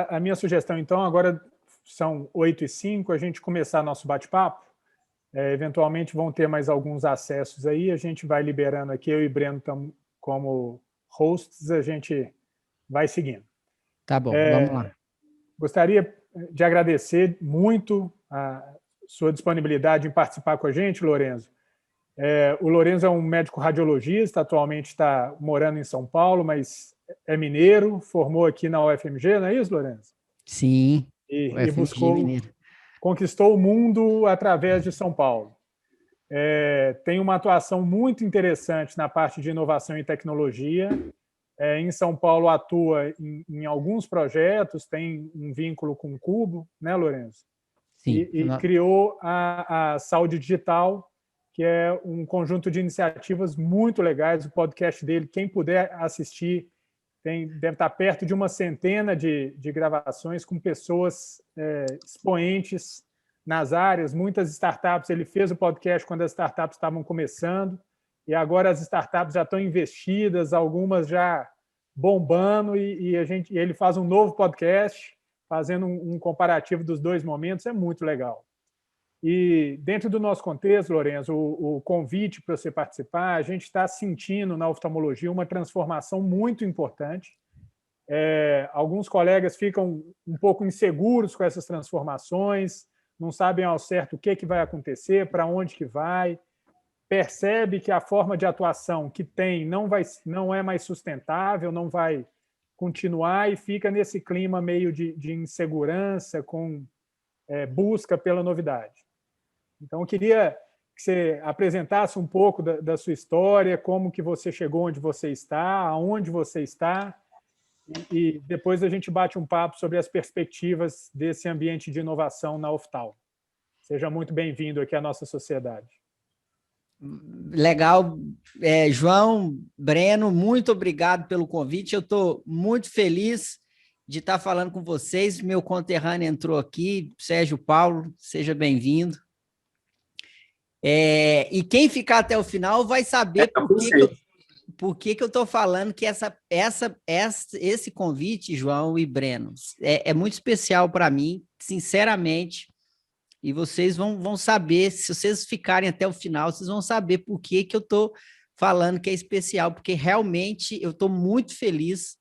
a minha sugestão, então, agora são 8h05, a gente começar nosso bate-papo. Eventualmente vão ter mais alguns acessos aí, a gente vai liberando aqui, eu e Breno estamos como hosts, a gente vai seguindo. Tá bom, vamos lá. Gostaria de agradecer muito a sua disponibilidade em participar com a gente, Lorenzo. O Lorenzo é um médico radiologista, atualmente está morando em São Paulo, mas é mineiro, formou aqui na UFMG, não é isso, Lorenzo? Sim, E conquistou o mundo através de São Paulo. Tem uma atuação muito interessante na parte de inovação e tecnologia. Em São Paulo atua em alguns projetos, tem um vínculo com o Cubo, né, Lorenzo? Sim. E criou a Saúde Digital, que é um conjunto de iniciativas muito legais. O podcast dele, quem puder assistir, deve estar perto de uma centena de gravações com pessoas expoentes nas áreas, muitas startups. Ele fez o podcast quando as startups estavam começando, e agora as startups já estão investidas, algumas já bombando, e ele faz um novo podcast, fazendo um comparativo dos dois momentos. É muito legal. E dentro do nosso contexto, Lorenzo, o convite para você participar, a gente está sentindo na oftalmologia uma transformação muito importante. Alguns colegas ficam um pouco inseguros com essas transformações, não sabem ao certo o que vai acontecer, para onde que vai, percebe que a forma de atuação que tem não é mais sustentável, não vai continuar, e fica nesse clima meio de insegurança, com busca pela novidade. Então, eu queria que você apresentasse um pouco da sua história, como que você chegou onde você está, aonde você está, e depois a gente bate um papo sobre as perspectivas desse ambiente de inovação na Oftal. Seja muito bem-vindo aqui à nossa sociedade. Legal. João, Breno, muito obrigado pelo convite. Eu estou muito feliz de estar falando com vocês. Meu conterrâneo entrou aqui, Sérgio Paulo, seja bem-vindo. E quem ficar até o final vai saber por que eu estou falando que esse convite, João e Breno, é muito especial para mim, sinceramente, e vocês vão saber, se vocês ficarem até o final, vocês vão saber por que eu estou falando que é especial, porque realmente eu estou muito feliz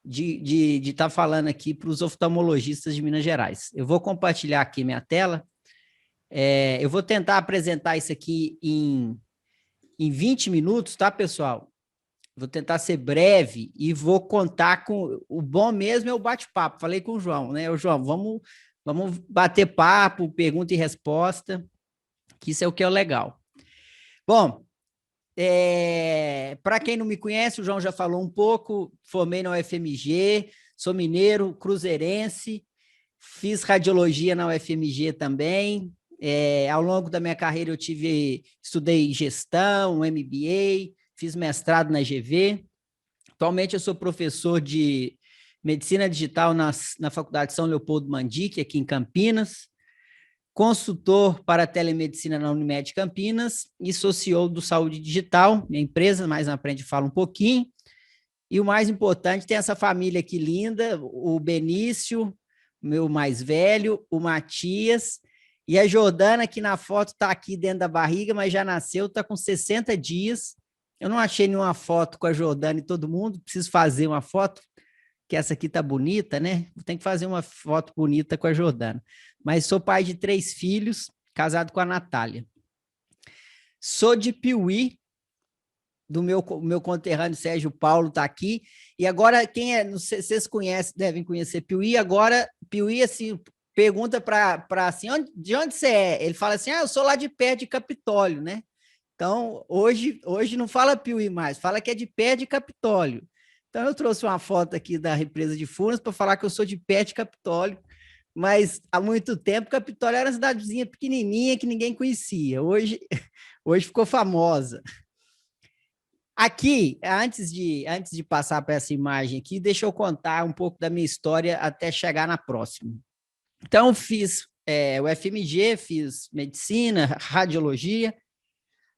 de estar falando aqui para os oftalmologistas de Minas Gerais. Eu vou compartilhar aqui minha tela. Eu vou tentar apresentar isso aqui em 20 minutos, tá, pessoal? Vou tentar ser breve e vou contar com... O bom mesmo é o bate-papo. Falei com o João, né? João, vamos bater papo, pergunta e resposta, que isso é o que é legal. Bom, para quem não me conhece, o João já falou um pouco, formei na UFMG, sou mineiro, cruzeirense, fiz radiologia na UFMG também. Ao longo da minha carreira eu estudei gestão, MBA, fiz mestrado na GV. Atualmente eu sou professor de medicina digital na Faculdade São Leopoldo Mandic, aqui em Campinas, consultor para telemedicina na Unimed Campinas e sou CEO do Saúde Digital, minha empresa, mais na frente falo um pouquinho. E o mais importante, tem essa família aqui linda, o Benício, meu mais velho, o Matias, e a Jordana, que na foto está aqui dentro da barriga, mas já nasceu, está com 60 dias. Eu não achei nenhuma foto com a Jordana e todo mundo, preciso fazer uma foto, que essa aqui está bonita, né? Tem que fazer uma foto bonita com a Jordana. Mas sou pai de 3 filhos, casado com a Natália. Sou de Piuí, do meu conterrâneo Sérgio Paulo está aqui. E agora, não sei, vocês conhecem, devem conhecer Piuí. Agora, Piuí, assim, pergunta para assim, de onde você é? Ele fala assim, eu sou lá de perto de Capitólio, né? Então, hoje não fala Piuí mais, fala que é de perto de Capitólio. Então, eu trouxe uma foto aqui da represa de Furnas para falar que eu sou de perto de Capitólio, mas há muito tempo Capitólio era uma cidadezinha pequenininha que ninguém conhecia. Hoje ficou famosa. Aqui, antes de passar para essa imagem aqui, deixa eu contar um pouco da minha história até chegar na próxima. Então, fiz o FMG, fiz medicina, radiologia.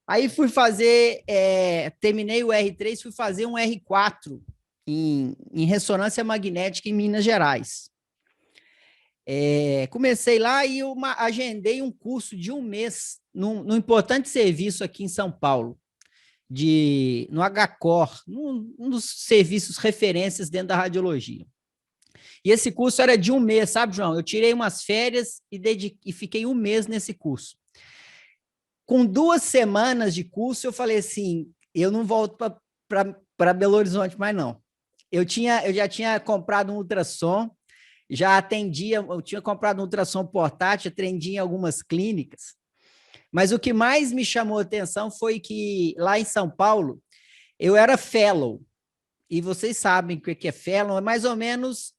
Aí fui fazer, terminei o R3, fui fazer um R4 em ressonância magnética em Minas Gerais. Comecei lá e agendei um curso de um mês num importante serviço aqui em São Paulo, no HCOR, um dos serviços referências dentro da radiologia. E esse curso era de um mês, sabe, João? Eu tirei umas férias e fiquei um mês nesse curso. Com 2 semanas de curso, eu falei assim, eu não volto para Belo Horizonte mais, não. Eu já tinha comprado um ultrassom, eu tinha comprado um ultrassom portátil, atendia em algumas clínicas, mas o que mais me chamou a atenção foi que lá em São Paulo, eu era fellow, e vocês sabem o que é fellow, é mais ou menos,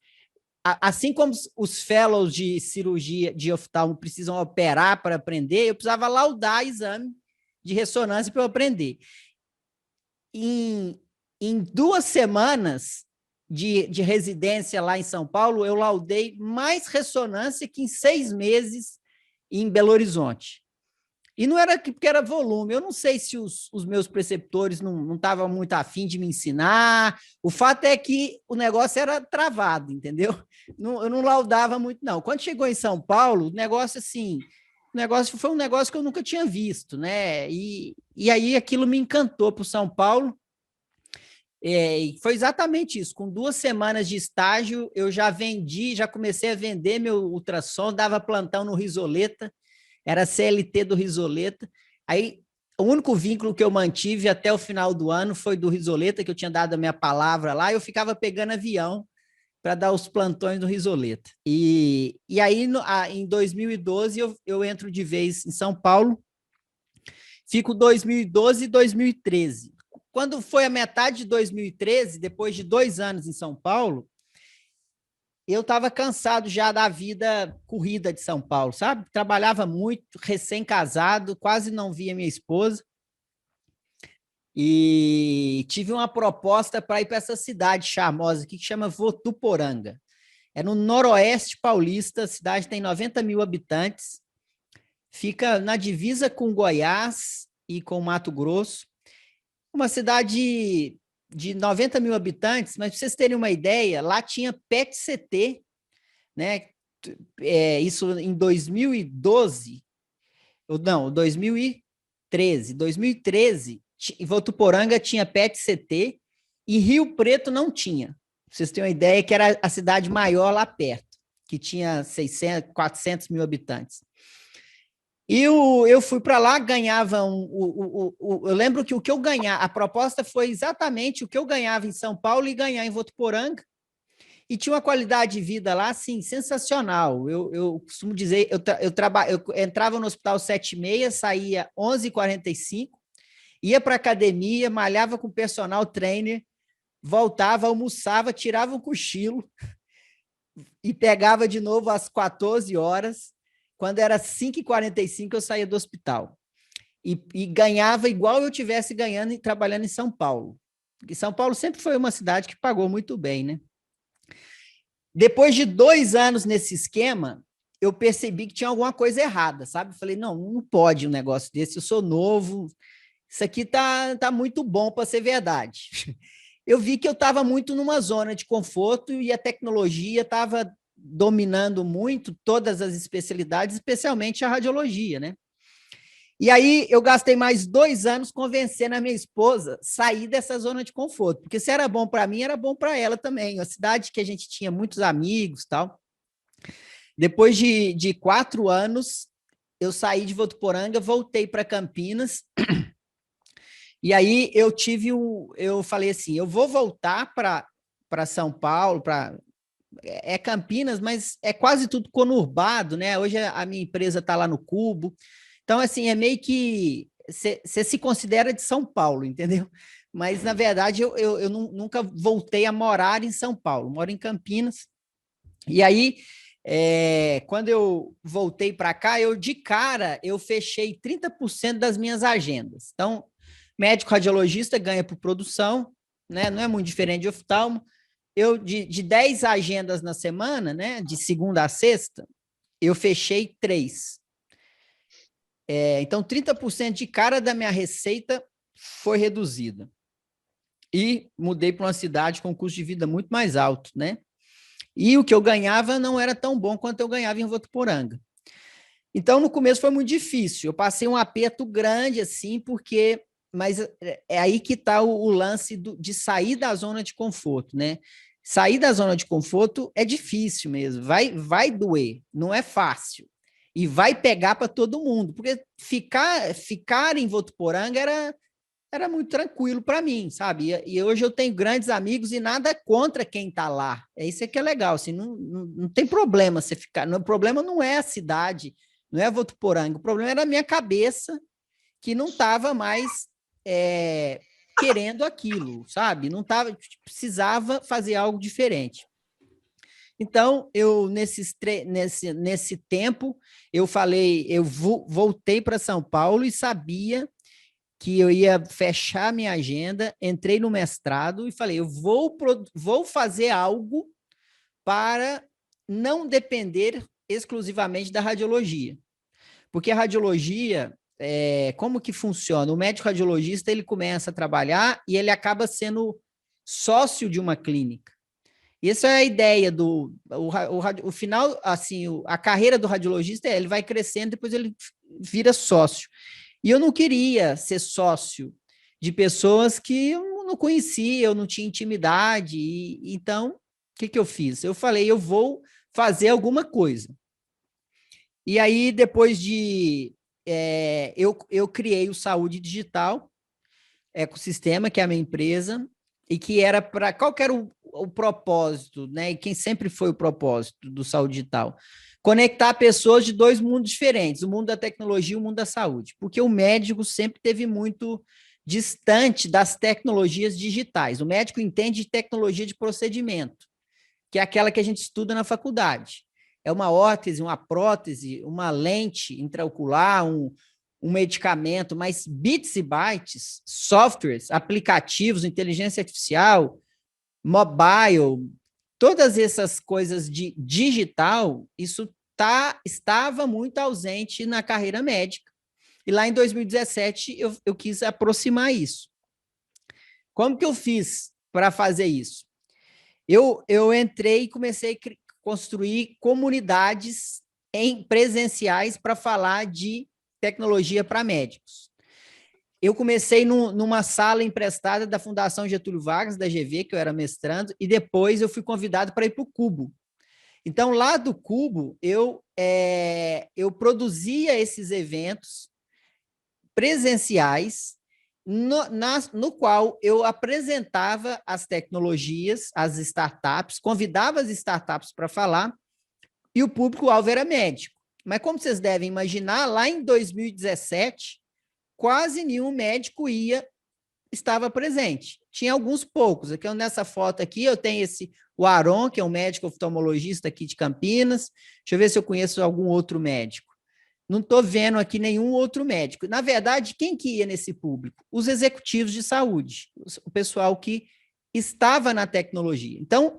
assim como os fellows de cirurgia de oftalmo precisam operar para aprender, eu precisava laudar exame de ressonância para eu aprender. Em 2 semanas de residência lá em São Paulo, eu laudei mais ressonância que em 6 meses em Belo Horizonte. E não era porque era volume, eu não sei se os meus preceptores não estavam muito afim de me ensinar, o fato é que o negócio era travado, entendeu? Eu não laudava muito, não. Quando chegou em São Paulo, o negócio foi um negócio que eu nunca tinha visto, né? E aí aquilo me encantou para o São Paulo. E foi exatamente isso. Com 2 semanas de estágio, eu já comecei a vender meu ultrassom, dava plantão no Risoleta, era CLT do Risoleta. Aí, o único vínculo que eu mantive até o final do ano foi do Risoleta, que eu tinha dado a minha palavra lá, e eu ficava pegando avião para dar os plantões do Risoleta. E aí, em 2012, eu entro de vez em São Paulo, fico 2012 e 2013. Quando foi a metade de 2013, depois de 2 anos em São Paulo, eu estava cansado já da vida corrida de São Paulo, sabe? Trabalhava muito, recém-casado, quase não via minha esposa. E tive uma proposta para ir para essa cidade charmosa aqui, que chama Votuporanga. É no noroeste paulista, a cidade tem 90 mil habitantes, fica na divisa com Goiás e com Mato Grosso. Uma cidade de 90 mil habitantes, mas para vocês terem uma ideia, lá tinha PET-CT, né? Isso em 2012, ou não, 2013. 2013, em Votuporanga tinha PET-CT e Rio Preto não tinha. Pra vocês terem uma ideia, que era a cidade maior lá perto, que tinha 600, 400 mil habitantes. E eu fui para lá, ganhava eu lembro que o que eu ganhava, a proposta foi exatamente o que eu ganhava em São Paulo e ganhar em Votuporanga, e tinha uma qualidade de vida lá, assim, sensacional. Eu costumo dizer, eu entrava no hospital 7h30, saía 11h45, ia para a academia, malhava com o personal trainer, voltava, almoçava, tirava um cochilo e pegava de novo às 14 horas. Quando era 5h45, eu saía do hospital. E ganhava igual eu estivesse ganhando e trabalhando em São Paulo. Porque São Paulo sempre foi uma cidade que pagou muito bem, né? Depois de 2 anos nesse esquema, eu percebi que tinha alguma coisa errada, sabe? Falei, não pode um negócio desse, eu sou novo, isso aqui tá muito bom para ser verdade. Eu vi que eu estava muito numa zona de conforto e a tecnologia estava dominando muito todas as especialidades, especialmente a radiologia, né? E aí eu gastei mais 2 anos convencendo a minha esposa a sair dessa zona de conforto, porque se era bom para mim, era bom para ela também. Uma cidade que a gente tinha muitos amigos, tal. Depois de 4 anos, eu saí de Votuporanga, voltei para Campinas. E aí eu falei assim, eu vou voltar para São Paulo, é Campinas, mas é quase tudo conurbado, né? Hoje a minha empresa está lá no Cubo. Então, assim, é meio que você se considera de São Paulo, entendeu? Mas, na verdade, eu nunca voltei a morar em São Paulo, moro em Campinas. E aí, quando eu voltei para cá, de cara, eu fechei 30% das minhas agendas. Então, médico radiologista ganha por produção, né? Não é muito diferente de oftalmo. Eu, de 10 agendas na semana, né? De segunda a sexta, eu fechei 3. Então, 30% de cara da minha receita foi reduzida. E mudei para uma cidade com custo de vida muito mais alto, né? E o que eu ganhava não era tão bom quanto eu ganhava em Votuporanga. Então, no começo foi muito difícil. Eu passei um aperto grande, assim, porque... Mas é aí que está o lance de sair da zona de conforto, né? Sair da zona de conforto é difícil mesmo, vai doer, não é fácil. E vai pegar para todo mundo, porque ficar em Votuporanga era muito tranquilo para mim, sabe? E hoje eu tenho grandes amigos e nada contra quem está lá. É isso que é legal, assim, não tem problema você ficar. O problema não é a cidade, não é Votuporanga, o problema era a minha cabeça, que não estava mais querendo aquilo, sabe? Não tava, precisava fazer algo diferente. Então, eu nesse tempo, eu falei, eu voltei para São Paulo e sabia que eu ia fechar minha agenda, entrei no mestrado e falei, eu vou fazer algo para não depender exclusivamente da radiologia. Porque a radiologia, como que funciona? O médico radiologista, ele começa a trabalhar e ele acaba sendo sócio de uma clínica. E essa é a ideia o final, assim, a carreira do radiologista ele vai crescendo, depois ele vira sócio. E eu não queria ser sócio de pessoas que eu não conhecia, eu não tinha intimidade. Então, o que eu fiz? Eu falei, eu vou fazer alguma coisa. E aí, depois de... eu criei o Saúde Digital Ecossistema, que é a minha empresa, e que era para... Qual que era o propósito, né? E quem sempre foi o propósito do Saúde Digital? Conectar pessoas de dois mundos diferentes, o mundo da tecnologia e o mundo da saúde, porque o médico sempre teve muito distante das tecnologias digitais. O médico entende de tecnologia de procedimento, que é aquela que a gente estuda na faculdade. É uma órtese, uma prótese, uma lente intraocular, um medicamento, mas bits e bytes, softwares, aplicativos, inteligência artificial, mobile, todas essas coisas de digital, isso estava muito ausente na carreira médica. E lá em 2017 eu quis aproximar isso. Como que eu fiz para fazer isso? Eu entrei e comecei a construir comunidades presenciais para falar de tecnologia para médicos. Eu comecei numa sala emprestada da Fundação Getúlio Vargas, da GV, que eu era mestrando, e depois eu fui convidado para ir para o Cubo. Então, lá do Cubo, eu produzia esses eventos presenciais, no qual eu apresentava as tecnologias, as startups, convidava as startups para falar, e o público-alvo era médico. Mas, como vocês devem imaginar, lá em 2017, quase nenhum médico estava presente. Tinha alguns poucos. Aqui, nessa foto aqui, eu tenho o Aron, que é um médico oftalmologista aqui de Campinas. Deixa eu ver se eu conheço algum outro médico. Não estou vendo aqui nenhum outro médico. Na verdade, quem que ia nesse público? Os executivos de saúde, o pessoal que estava na tecnologia. Então,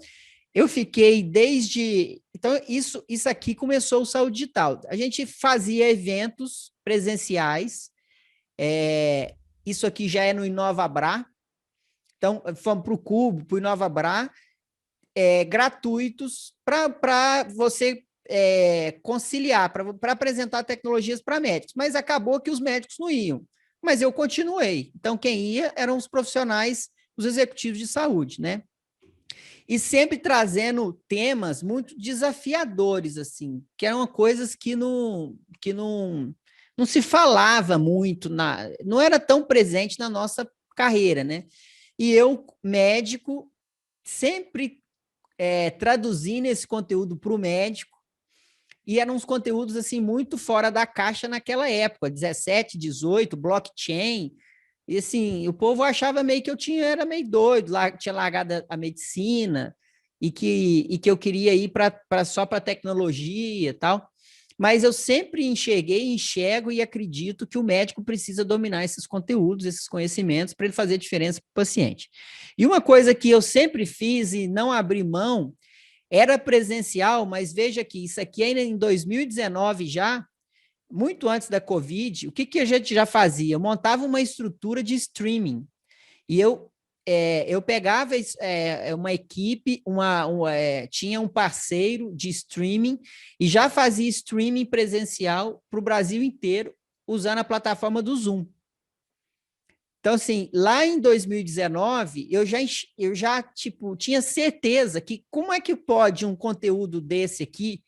eu fiquei desde... Então, isso aqui começou o Saúde Digital. A gente fazia eventos presenciais. Isso aqui já é no Inovabrá. Então, fomos para o Cubo, para o Inovabrá, gratuitos para você conciliar, para apresentar tecnologias para médicos. Mas acabou que os médicos não iam. Mas eu continuei. Então, quem ia eram os profissionais, os executivos de saúde, né? E sempre trazendo temas muito desafiadores, assim, que eram coisas que não se falava muito, não era tão presente na nossa carreira, né? E eu, médico, sempre traduzindo esse conteúdo para o médico, e eram uns conteúdos assim muito fora da caixa naquela época, 17, 18, blockchain, e assim, o povo achava meio que era meio doido, tinha largado a medicina, e que eu queria ir só para tecnologia e tal. Mas eu sempre enxergo e acredito que o médico precisa dominar esses conteúdos, esses conhecimentos, para ele fazer diferença para o paciente. E uma coisa que eu sempre fiz e não abri mão, era presencial, mas veja que isso aqui ainda em 2019 já, muito antes da Covid, o que a gente já fazia? Eu montava uma estrutura de streaming, e eu eu pegava uma equipe, tinha um parceiro de streaming e já fazia streaming presencial para o Brasil inteiro, usando a plataforma do Zoom. Então, assim, lá em 2019, eu já tipo, tinha certeza que como é que pode um conteúdo desse aqui,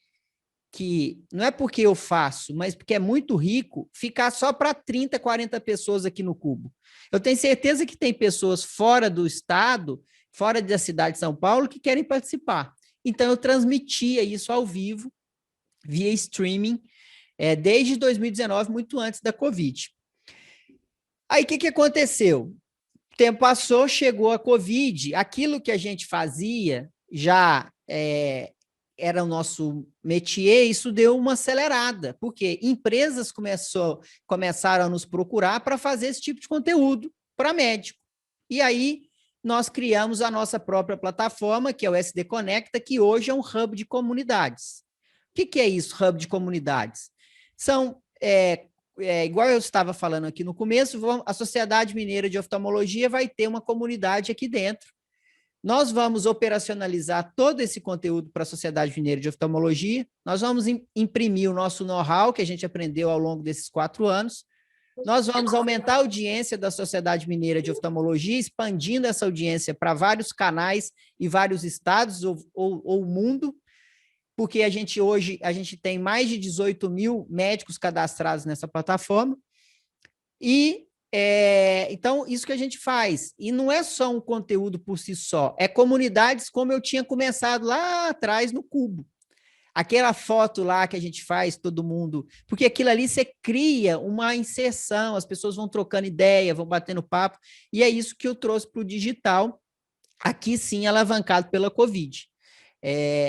que não é porque eu faço, mas porque é muito rico, ficar só para 30, 40 pessoas aqui no Cubo. Eu tenho certeza que tem pessoas fora do estado, fora da cidade de São Paulo, que querem participar. Então, eu transmitia isso ao vivo, via streaming, desde 2019, muito antes da Covid. Aí, o que aconteceu? O tempo passou, chegou a Covid, aquilo que a gente fazia já era o nosso métier, isso deu uma acelerada, porque empresas começaram a nos procurar para fazer esse tipo de conteúdo para médico. E aí, nós criamos a nossa própria plataforma, que é o SD Conecta, que hoje é um hub de comunidades. O que é isso, hub de comunidades? São igual eu estava falando aqui no começo, a Sociedade Mineira de Oftalmologia vai ter uma comunidade aqui dentro. Nós vamos operacionalizar todo esse conteúdo para a Sociedade Mineira de Oftalmologia, nós vamos imprimir o nosso know-how que a gente aprendeu ao longo desses 4 anos, nós vamos aumentar a audiência da Sociedade Mineira de Oftalmologia, expandindo essa audiência para vários canais e vários estados ou mundo, porque hoje a gente tem mais de 18 mil médicos cadastrados nessa plataforma, e então isso que a gente faz, e não é só um conteúdo por si só, é comunidades como eu tinha começado lá atrás no Cubo, aquela foto lá que a gente faz, todo mundo, porque aquilo ali você cria uma inserção, as pessoas vão trocando ideia, vão batendo papo, e é isso que eu trouxe para o digital, aqui sim alavancado pela Covid.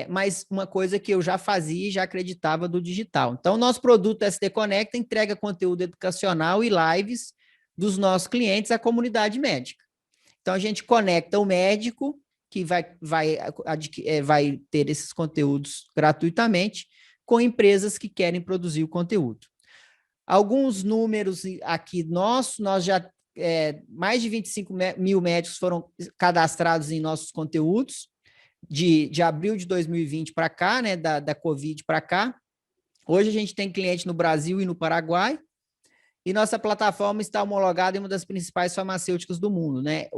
Mas uma coisa que eu já fazia e já acreditava do digital. Então, nosso produto SD Conecta entrega conteúdo educacional e lives dos nossos clientes à comunidade médica. Então, a gente conecta o médico, que vai ter esses conteúdos gratuitamente, com empresas que querem produzir o conteúdo. Alguns números aqui nossos, nós já mais de 25 mil médicos foram cadastrados em nossos conteúdos, de abril de 2020 para cá, né, da Covid para cá. Hoje a gente tem cliente no Brasil e no Paraguai, e nossa plataforma está homologada em uma das principais farmacêuticas do mundo, né?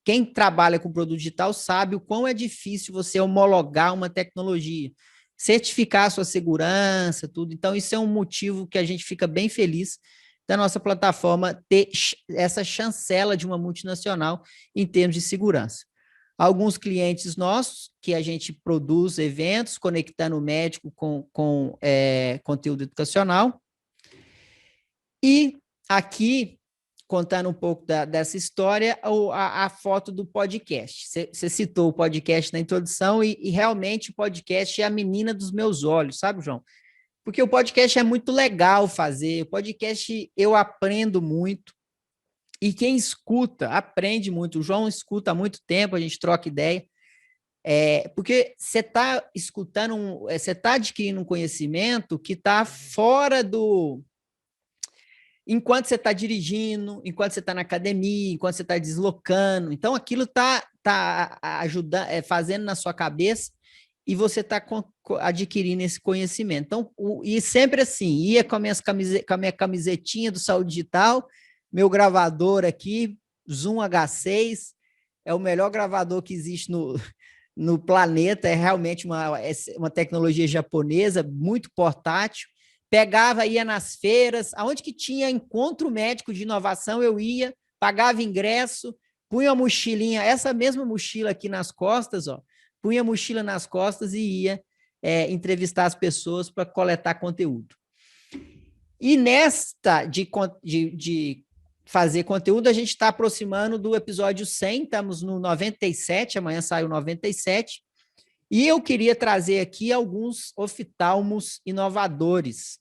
Quem trabalha com produto digital sabe o quão é difícil você homologar uma tecnologia, certificar a sua segurança, tudo. Então, isso é um motivo que a gente fica bem feliz da nossa plataforma ter essa chancela de uma multinacional em termos de segurança. Alguns clientes nossos, que a gente produz eventos, conectando o médico com conteúdo educacional. E aqui, contando um pouco dessa história, a foto do podcast. Você citou o podcast na introdução e realmente o podcast é a menina dos meus olhos, sabe, João? Porque o podcast é muito legal fazer, o podcast eu aprendo muito, e quem escuta aprende muito. O João escuta há muito tempo, a gente troca ideia, porque você está escutando, você está adquirindo um conhecimento que está fora do... Enquanto você está dirigindo, enquanto você está na academia, enquanto você está deslocando. Então, aquilo está ajudando, fazendo na sua cabeça, e você está adquirindo esse conhecimento. Então, e sempre assim, ia com a minha camisetinha do Saúde Digital, meu gravador aqui, Zoom H6, é o melhor gravador que existe no planeta, é realmente uma tecnologia japonesa, muito portátil. Pegava, ia nas feiras, aonde que tinha encontro médico de inovação, eu ia, pagava ingresso, punha a mochilinha, essa mesma mochila aqui nas costas, ó, punha a mochila nas costas e ia entrevistar as pessoas para coletar conteúdo. E nesta de fazer conteúdo, a gente está aproximando do episódio 100, estamos no 97, amanhã sai o 97, e eu queria trazer aqui alguns oftalmos inovadores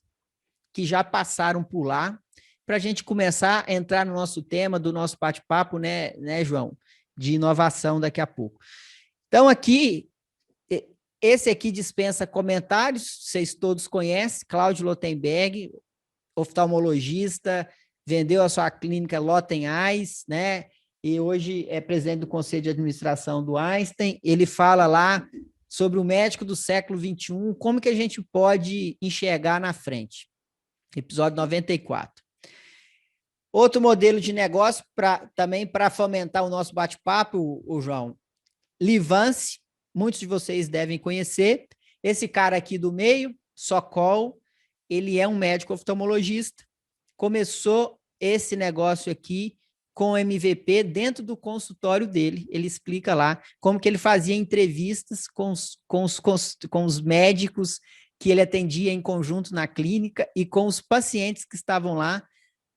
que já passaram por lá, para a gente começar a entrar no nosso tema do nosso bate-papo, né, João? De inovação daqui a pouco. Então, aqui, esse aqui dispensa comentários, vocês todos conhecem, Cláudio Lotenberg, oftalmologista, vendeu a sua clínica Loten Eyes, né? e hoje é presidente do Conselho de Administração do Einstein. Ele fala lá sobre o médico do século XXI, como que a gente pode enxergar na frente. Episódio 94. Outro modelo de negócio, também para fomentar o nosso bate-papo, o João, Livance, muitos de vocês devem conhecer. Esse cara aqui do meio, Sokol, ele é um médico oftalmologista, começou esse negócio aqui com MVP dentro do consultório dele. Ele explica lá como que ele fazia entrevistas com os médicos que ele atendia em conjunto na clínica e com os pacientes que estavam lá,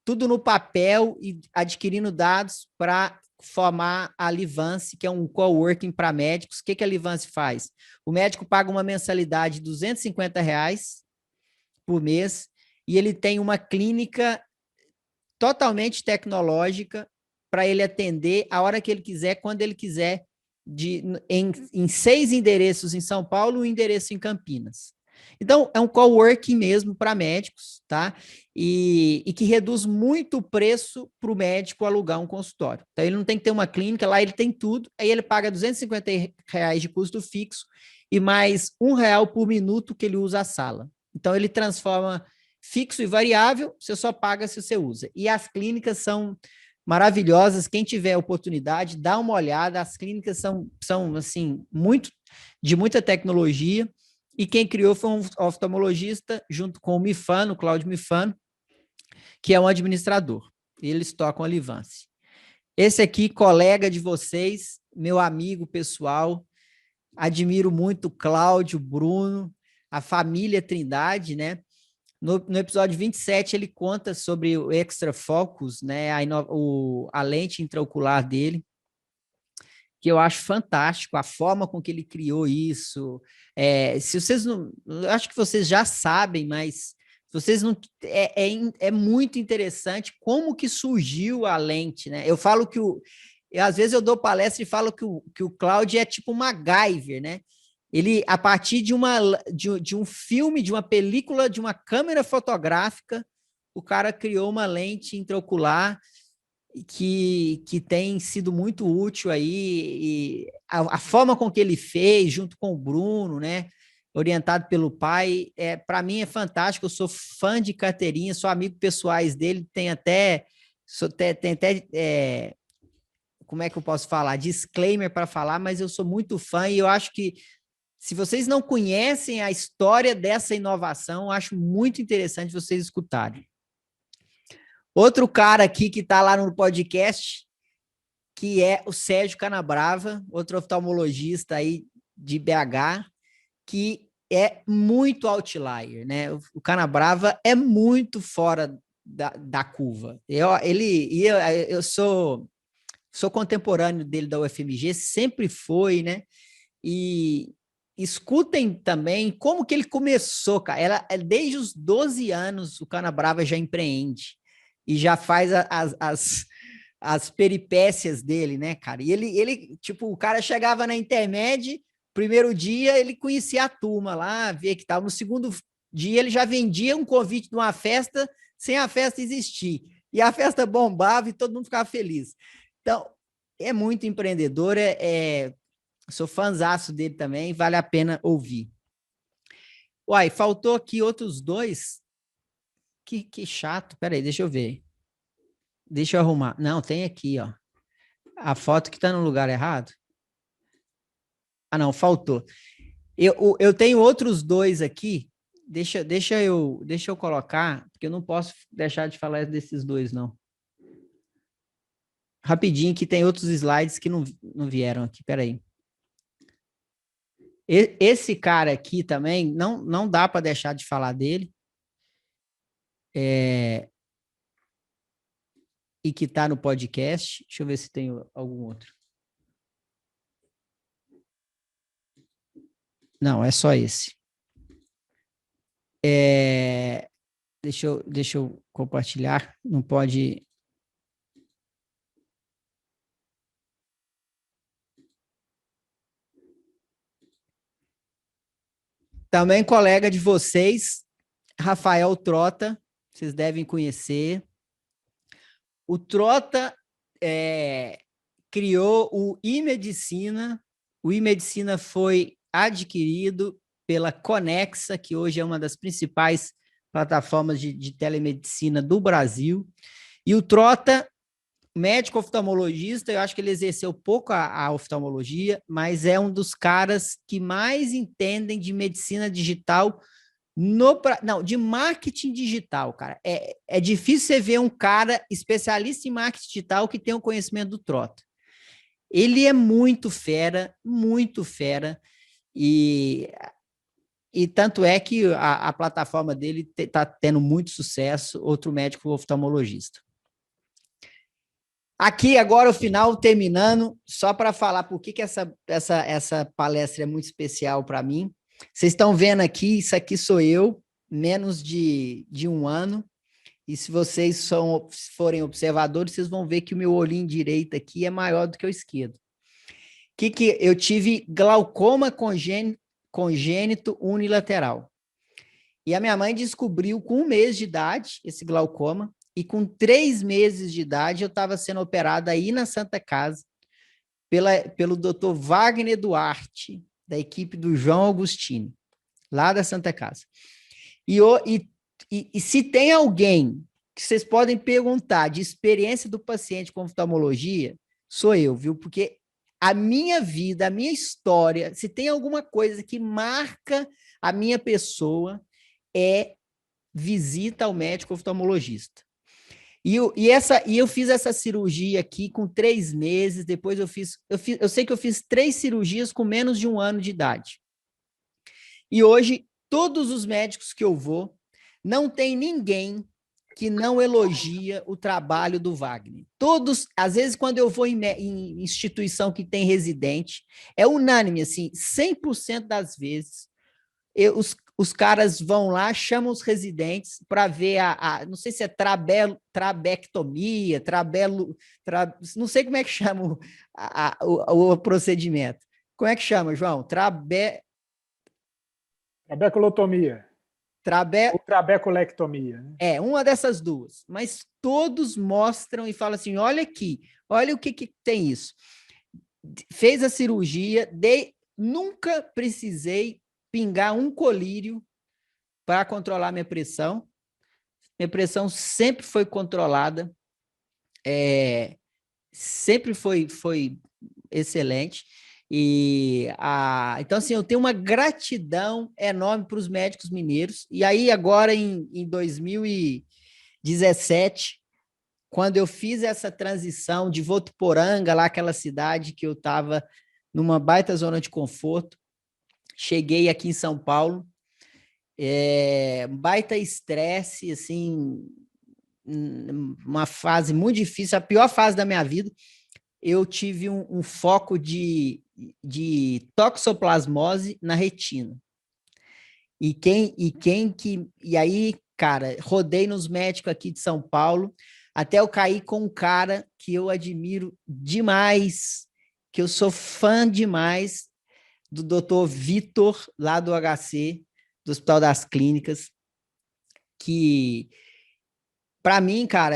tudo no papel e adquirindo dados para formar a Livance, que é um coworking para médicos. O que a Livance faz? O médico paga uma mensalidade de R$250 por mês e ele tem uma clínica totalmente tecnológica para ele atender a hora que ele quiser, quando ele quiser, em 6 endereços em São Paulo e um endereço em Campinas. Então, é um coworking mesmo para médicos, tá? E que reduz muito o preço para o médico alugar um consultório. Então, ele não tem que ter uma clínica, lá ele tem tudo, aí ele paga R$250 de custo fixo e mais R$1 por minuto que ele usa a sala. Então, ele transforma fixo e variável, você só paga se você usa. E as clínicas são maravilhosas, quem tiver oportunidade, dá uma olhada, as clínicas são assim, de muita tecnologia, e quem criou foi um oftalmologista, junto com o Mifano, o Cláudio Mifano, que é um administrador. Eles tocam a Livance. Esse aqui, colega de vocês, meu amigo pessoal, admiro muito o Cláudio, Bruno, a família Trindade, né? No episódio 27, ele conta sobre o Extra Focus, né? A lente intraocular dele, que eu acho fantástico, a forma com que ele criou isso. Se vocês não... Eu acho que vocês já sabem, mas vocês não... É muito interessante como que surgiu a lente, né? Eu falo que às vezes eu dou palestra e falo que o Cláudio é tipo uma MacGyver, né? Ele, a partir de um filme, de uma película, de uma câmera fotográfica, o cara criou uma lente intraocular que tem sido muito útil aí, e a forma com que ele fez, junto com o Bruno, né, orientado pelo pai, para mim é fantástico. Eu sou fã de carteirinha, sou amigo pessoais dele, tem até como é que eu posso falar? Disclaimer para falar, mas eu sou muito fã e eu acho que se vocês não conhecem a história dessa inovação, acho muito interessante vocês escutarem. Outro cara aqui que está lá no podcast, que é o Sérgio Canabrava, outro oftalmologista aí de BH, que é muito outlier, né? O Canabrava é muito fora da curva. Eu sou contemporâneo dele da UFMG, sempre foi, né? E escutem também como que ele começou, cara. Desde os 12 anos, o Canabrava já empreende e já faz as peripécias dele, né, cara? E ele, tipo, o cara chegava na intermédia, primeiro dia ele conhecia a turma lá, via que tal. No segundo dia ele já vendia um convite de uma festa sem a festa existir. E a festa bombava e todo mundo ficava feliz. Então, é muito empreendedor, sou fãzaço dele também, vale a pena ouvir. Uai, faltou aqui outros dois. Que chato. Peraí, deixa eu ver. Deixa eu arrumar. Não, tem aqui, ó. A foto que está no lugar errado. Ah, não, faltou. Eu tenho outros dois aqui. Deixa eu colocar, porque eu não posso deixar de falar desses dois, não. Rapidinho, que tem outros slides que não vieram aqui. Peraí. Esse cara aqui também, não dá para deixar de falar dele. E que está no podcast. Deixa eu ver se tem algum outro. Não, é só esse. Deixa eu compartilhar. Não pode... Também colega de vocês, Rafael Trota, vocês devem conhecer. O Trota criou o iMedicina. O iMedicina foi adquirido pela Conexa, que hoje é uma das principais plataformas de telemedicina do Brasil. E o Trota, médico oftalmologista, eu acho que ele exerceu pouco a oftalmologia, mas é um dos caras que mais entendem de medicina digital, de marketing digital, cara. É difícil você ver um cara especialista em marketing digital que tem o conhecimento do Trota. Ele é muito fera, e tanto é que a plataforma dele está tendo muito sucesso, outro médico oftalmologista. Aqui, agora, o final, terminando, só para falar por que essa palestra é muito especial para mim. Vocês estão vendo aqui, isso aqui sou eu, menos de um ano, e se vocês forem observadores, vocês vão ver que o meu olhinho direito aqui é maior do que o esquerdo. Que eu tive glaucoma congênito unilateral. E a minha mãe descobriu com 1 mês de idade esse glaucoma, e com 3 meses de idade eu estava sendo operado aí na Santa Casa pelo Dr. Wagner Duarte, da equipe do João Agostini, lá da Santa Casa. E se tem alguém que vocês podem perguntar de experiência do paciente com oftalmologia, sou eu, viu? Porque a minha vida, a minha história, se tem alguma coisa que marca a minha pessoa, é visita ao médico oftalmologista. E eu fiz essa cirurgia aqui com 3 meses, depois eu sei que eu fiz 3 cirurgias com menos de 1 ano de idade. E hoje, todos os médicos que eu vou, não tem ninguém que não elogia o trabalho do Wagner. Todos, às vezes, quando eu vou em instituição que tem residente, é unânime, assim, 100% das vezes, os caras vão lá, chamam os residentes para ver não sei se é trabectomia, não sei como é que chama o procedimento. Como é que chama, João? Trabeculotomia. Ou trabeculectomia. Né? Uma dessas duas. Mas todos mostram e falam assim, olha aqui, olha o que tem isso. Fez a cirurgia, nunca precisei pingar um colírio para controlar minha pressão. Minha pressão sempre foi controlada, sempre foi excelente. Então, assim, eu tenho uma gratidão enorme para os médicos mineiros. E aí, agora, em 2017, quando eu fiz essa transição de Votuporanga, lá aquela cidade que eu estava numa baita zona de conforto, cheguei aqui em São Paulo, baita estresse, assim, uma fase muito difícil, a pior fase da minha vida. Eu tive um foco de toxoplasmose na retina. E aí, cara, rodei nos médicos aqui de São Paulo, até eu cair com um cara que eu admiro demais, que eu sou fã demais, do Dr. Vitor, lá do HC, do Hospital das Clínicas, que, para mim, cara,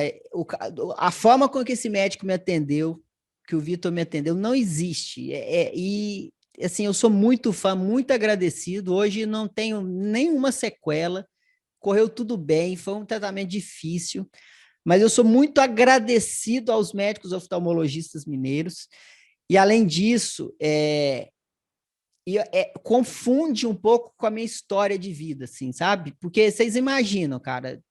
a forma com que esse médico me atendeu, que o Vitor me atendeu, não existe. E, assim, eu sou muito fã, muito agradecido. Hoje não tenho nenhuma sequela, correu tudo bem, foi um tratamento difícil, mas eu sou muito agradecido aos médicos oftalmologistas mineiros. E, além disso, confunde um pouco com a minha história de vida, assim, sabe? Porque vocês imaginam, cara,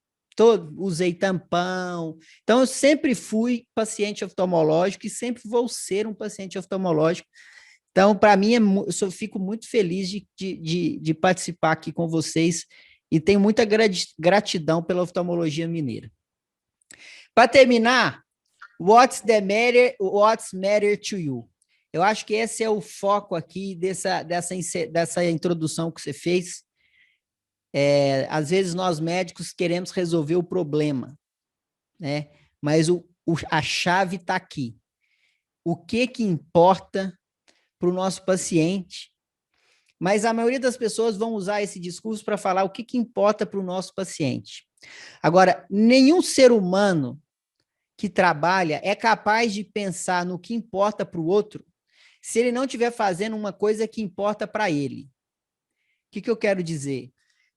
usei tampão, então eu sempre fui paciente oftalmológico e sempre vou ser um paciente oftalmológico. Então, para mim, eu fico muito feliz de participar aqui com vocês e tenho muita gratidão pela oftalmologia mineira. Para terminar, what's matter to you? Eu acho que esse é o foco aqui dessa introdução que você fez. Às vezes nós médicos queremos resolver o problema, né? Mas a chave está aqui. O que importa para o nosso paciente? Mas a maioria das pessoas vão usar esse discurso para falar o que importa para o nosso paciente. Agora, nenhum ser humano que trabalha é capaz de pensar no que importa para o outro se ele não estiver fazendo uma coisa que importa para ele. O que eu quero dizer?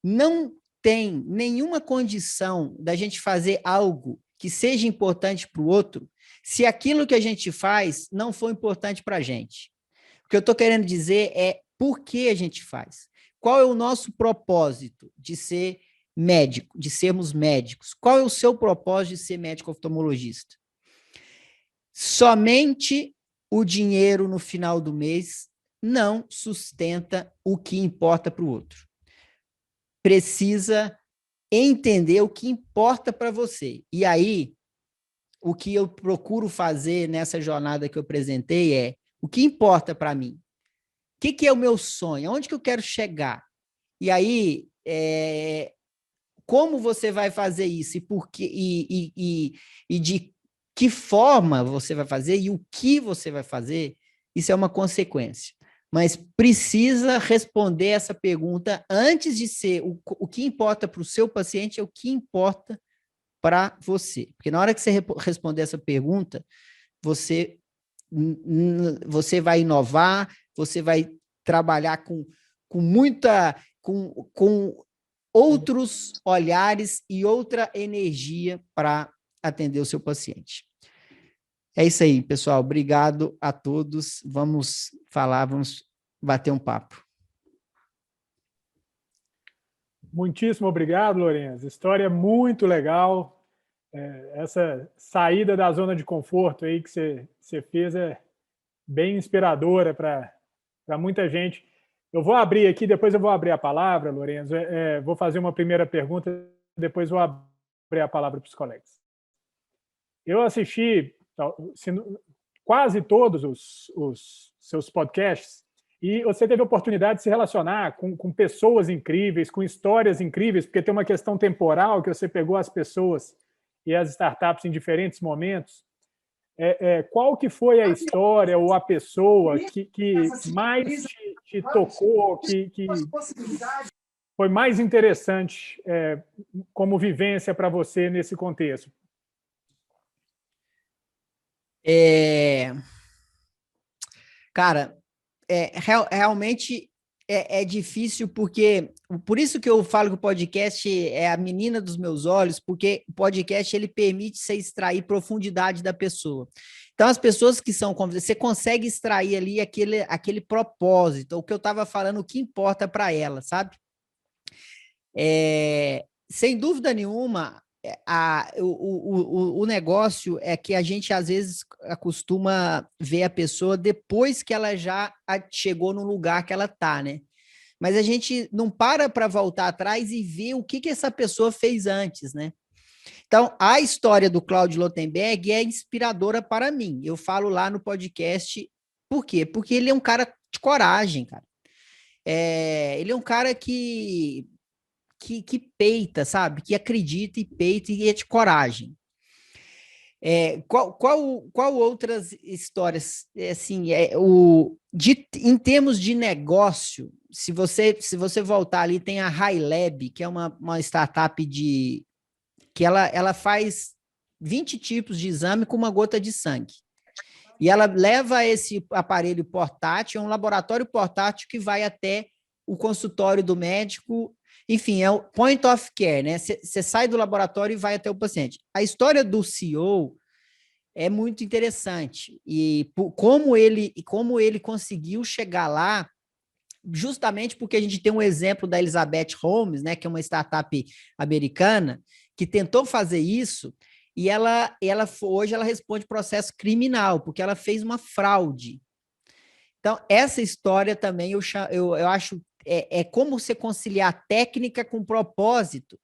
Não tem nenhuma condição da gente fazer algo que seja importante para o outro se aquilo que a gente faz não for importante para a gente. O que eu estou querendo dizer é por que a gente faz. Qual é o nosso propósito de ser médico, de sermos médicos? Qual é o seu propósito de ser médico oftalmologista? Somente o dinheiro no final do mês não sustenta o que importa para o outro. Precisa entender o que importa para você. E aí, o que eu procuro fazer nessa jornada que eu apresentei é o que importa para mim. O que é o meu sonho? Aonde que eu quero chegar? E aí, como você vai fazer isso e por que, e de que forma você vai fazer e o que você vai fazer, isso é uma consequência. Mas precisa responder essa pergunta antes de ser o que importa para o seu paciente é o que importa para você. Porque na hora que você responder essa pergunta, você vai inovar, você vai trabalhar com outros olhares e outra energia para atender o seu paciente. É isso aí, pessoal. Obrigado a todos. Vamos bater um papo. Muitíssimo obrigado, Lourenço. História muito legal. Essa saída da zona de conforto aí que você fez é bem inspiradora para muita gente. Eu vou abrir aqui, depois eu vou abrir a palavra, Lourenço. Vou fazer uma primeira pergunta, depois vou abrir a palavra para os colegas. Eu assisti quase todos os seus podcasts e você teve a oportunidade de se relacionar com pessoas incríveis, com histórias incríveis, porque tem uma questão temporal que você pegou as pessoas e as startups em diferentes momentos. Qual que foi a história ou a pessoa que mais te tocou, que foi mais interessante como vivência para você nesse contexto? Cara, realmente é difícil, porque por isso que eu falo que o podcast é a menina dos meus olhos, porque o podcast ele permite você extrair profundidade da pessoa. Então, as pessoas que são convidadas, você consegue extrair ali aquele propósito, o que eu estava falando, o que importa para ela, sabe? Sem dúvida nenhuma, o negócio é que a gente, às vezes, acostuma ver a pessoa depois que ela já chegou no lugar que ela está, né? Mas a gente não para voltar atrás e ver o que essa pessoa fez antes, né? Então, a história do Claudio Lotenberg é inspiradora para mim. Eu falo lá no podcast, por quê? Porque ele é um cara de coragem, cara. Ele é um cara que peita, sabe? Que acredita e peita e é de coragem. Qual outras histórias, assim, em termos de negócio, se você voltar ali, tem a HiLab, que é uma startup que ela faz 20 tipos de exame com uma gota de sangue. E ela leva esse aparelho portátil, é um laboratório portátil que vai até o consultório do médico. Enfim, é o point of care, né? Você sai do laboratório e vai até o paciente. A história do CEO é muito interessante. E como ele conseguiu chegar lá, justamente porque a gente tem um exemplo da Elizabeth Holmes, né, que é uma startup americana, que tentou fazer isso, e hoje ela responde processo criminal, porque ela fez uma fraude. Então, essa história também eu acho como você conciliar técnica com propósito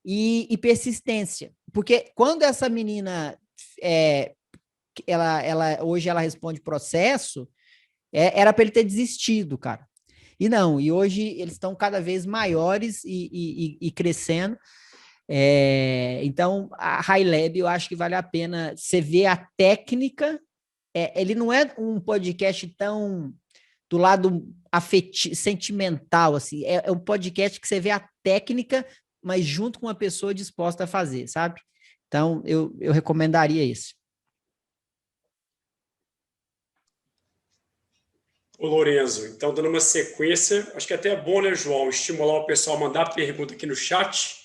e persistência. Porque quando essa menina, hoje ela responde processo, era para ele ter desistido, cara. E não, e hoje eles estão cada vez maiores e crescendo. Então, a HiLab, eu acho que vale a pena você ver a técnica. Ele não é um podcast tão do lado sentimental, assim. É um podcast que você vê a técnica, mas junto com uma pessoa disposta a fazer, sabe? Então, eu recomendaria isso. Ô, Lorenzo, então, dando uma sequência, acho que até é bom, né, João, estimular o pessoal a mandar pergunta aqui no chat,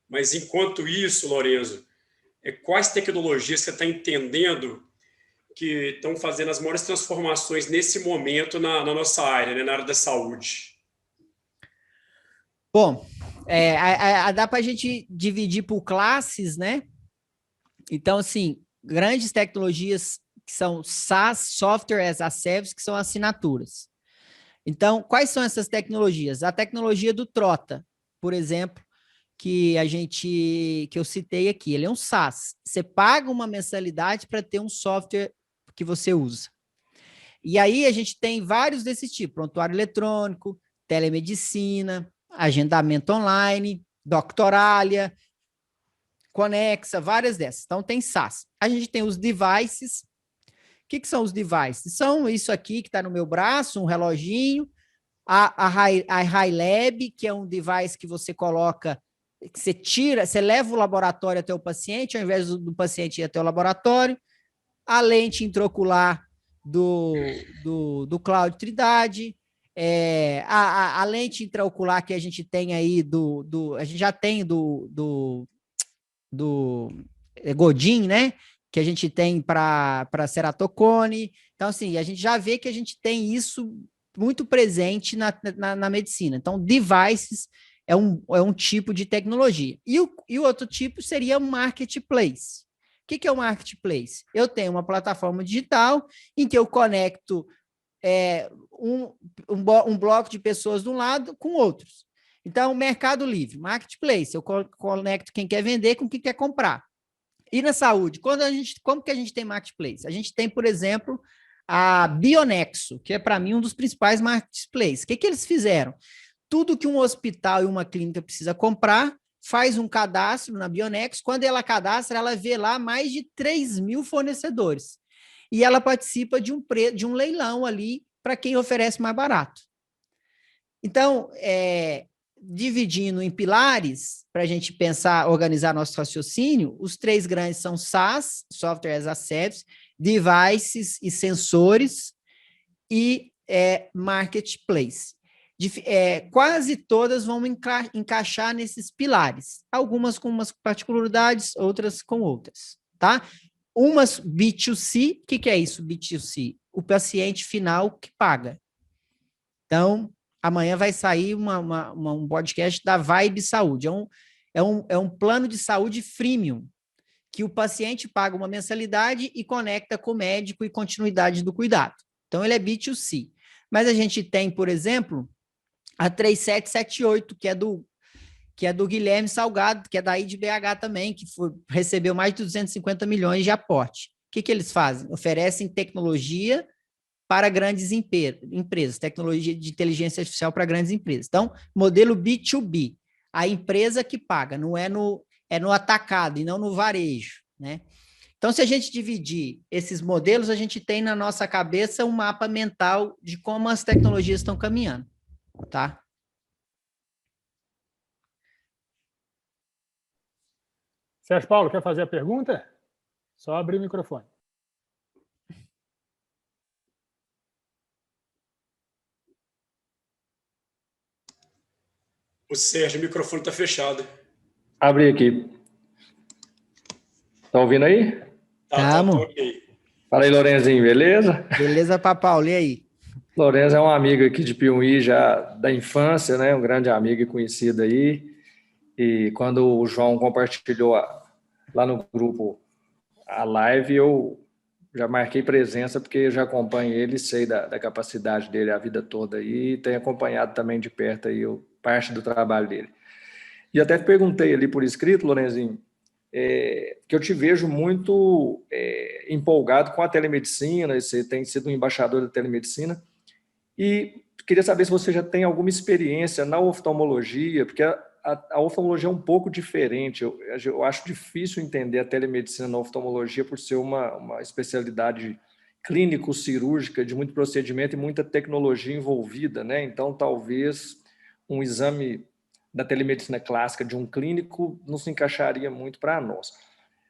mas enquanto isso, Lorenzo, quais tecnologias você está entendendo que estão fazendo as maiores transformações nesse momento na nossa área, né, na área da saúde? Bom, dá para a gente dividir por classes, né? Então, assim, grandes tecnologias que são SaaS, Software as a Service, que são assinaturas. Então, quais são essas tecnologias? A tecnologia do Trota, por exemplo, que eu citei aqui, ele é um SaaS. Você paga uma mensalidade para ter um software que você usa. E aí a gente tem vários desses tipos: prontuário eletrônico, telemedicina, agendamento online, Doctoralia, Conexa, várias dessas. Então tem SaaS. A gente tem os devices. O que são os devices? São isso aqui que está no meu braço, um reloginho, a HiLab, que é um device que você coloca, que você tira, você leva o laboratório até o paciente, ao invés do paciente ir até o laboratório, a lente intraocular do Cloud Trindade, a lente intraocular que a gente tem aí a gente já tem do Godin, né? Que a gente tem para ceratocone. Então, assim, a gente já vê que a gente tem isso muito presente na medicina. Então, devices é um tipo de tecnologia. E o outro tipo seria um marketplace. O que é o marketplace? Eu tenho uma plataforma digital em que eu conecto um bloco de pessoas de um lado com outros. Então, Mercado Livre, marketplace, eu conecto quem quer vender com quem quer comprar. E na saúde, como que a gente tem marketplace? A gente tem, por exemplo, a Bionexo, que é, para mim, um dos principais marketplaces. O que eles fizeram? Tudo que um hospital e uma clínica precisa comprar, faz um cadastro na Bionexo. Quando ela cadastra, ela vê lá mais de 3.000 fornecedores. E ela participa de um leilão ali para quem oferece mais barato. Então, dividindo em pilares, para a gente pensar, organizar nosso raciocínio, os três grandes são SaaS, Software as a Service, devices e sensores, e marketplace. Quase todas vão encaixar nesses pilares, algumas com umas particularidades, outras com outras, tá? Umas B2C, o que é isso, B2C? O paciente final que paga. Então, amanhã vai sair um podcast da Vibe Saúde. É um plano de saúde freemium, que o paciente paga uma mensalidade e conecta com o médico e continuidade do cuidado. Então, ele é B2C. Mas a gente tem, por exemplo, a 3778, que é do Guilherme Salgado, que é daí de BH também, que recebeu mais de 250 milhões de aporte. O que eles fazem? Oferecem tecnologia para grandes empresas, tecnologia de inteligência artificial para grandes empresas. Então, modelo B2B, a empresa que paga, não é no atacado e não no varejo, né? Então, se a gente dividir esses modelos, a gente tem na nossa cabeça um mapa mental de como as tecnologias estão caminhando, tá? Sérgio Paulo, quer fazer a pergunta? Só abrir o microfone. O Sérgio, o microfone está fechado. Abri aqui. Tá ouvindo aí? Tá ok. Fala aí, Lorenzinho, beleza? Beleza, Paulo, e aí? Lorenzo é um amigo aqui de Piauí já da infância, né? Um grande amigo e conhecido aí. E quando o João compartilhou lá no grupo a live, eu já marquei presença porque eu já acompanho ele e sei da capacidade dele a vida toda aí, e tenho acompanhado também de perto aí parte do trabalho dele. E até perguntei ali por escrito, Lorenzinho, que eu te vejo muito empolgado com a telemedicina, você tem sido um embaixador da telemedicina, e queria saber se você já tem alguma experiência na oftalmologia, porque a oftalmologia é um pouco diferente. Eu acho difícil entender a telemedicina na oftalmologia por ser uma especialidade clínico-cirúrgica de muito procedimento e muita tecnologia envolvida, né? Então, talvez um exame da telemedicina clássica de um clínico não se encaixaria muito para nós.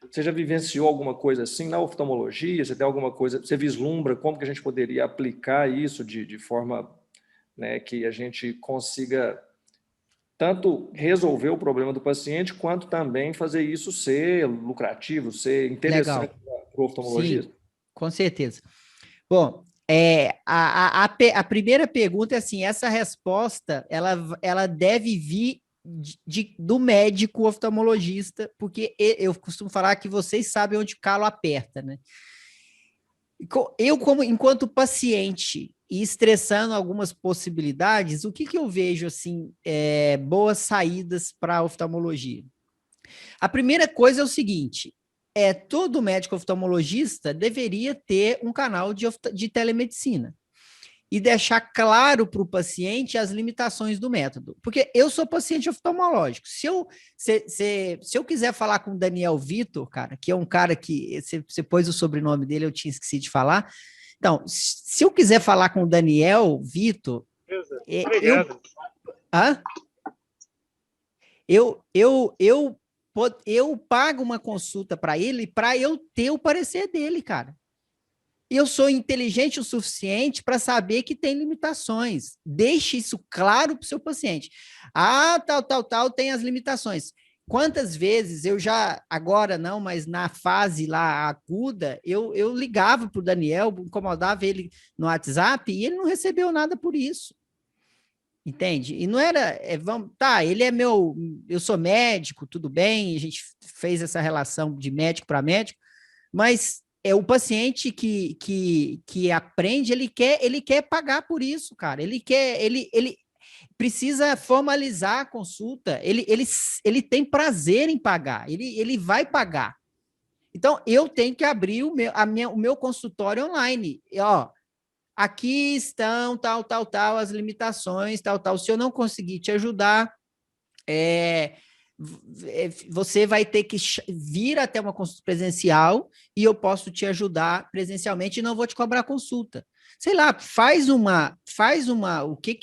Você já vivenciou alguma coisa assim na oftalmologia? Você tem alguma coisa, você vislumbra como que a gente poderia aplicar isso de forma, né, que a gente consiga tanto resolver o problema do paciente, quanto também fazer isso ser lucrativo, ser interessante Legal. para o oftalmologista? Sim, com certeza. Bom, a primeira pergunta é assim, essa resposta, ela deve vir do médico oftalmologista, porque eu costumo falar que vocês sabem onde o calo aperta, né? Eu, enquanto paciente, e estressando algumas possibilidades, o que eu vejo, assim, boas saídas para a oftalmologia? A primeira coisa é o seguinte, todo médico oftalmologista deveria ter um canal de telemedicina e deixar claro para o paciente as limitações do método. Porque eu sou paciente oftalmológico. Se eu quiser falar com o Daniel Vitor, cara, que é um cara que você pôs o sobrenome dele, eu tinha esquecido de falar. Então, se eu quiser falar com o Daniel Vitor, eu pago uma consulta para ele para eu ter o parecer dele, cara. Eu sou inteligente o suficiente para saber que tem limitações. Deixe isso claro para o seu paciente. Tal, tem as limitações. Quantas vezes eu já, agora não, mas na fase lá aguda, eu ligava para o Daniel, incomodava ele no WhatsApp e ele não recebeu nada por isso. Entende? E não era, ele é eu sou médico, tudo bem, a gente fez essa relação de médico para médico, mas o paciente que aprende, ele quer pagar por isso, cara. Ele precisa formalizar a consulta. Ele tem prazer em pagar. Ele vai pagar. Então, eu tenho que abrir o meu consultório online. E, aqui estão tal, as limitações, tal. Se eu não conseguir te ajudar, você vai ter que vir até uma consulta presencial e eu posso te ajudar presencialmente e não vou te cobrar consulta. Sei lá, faz uma o que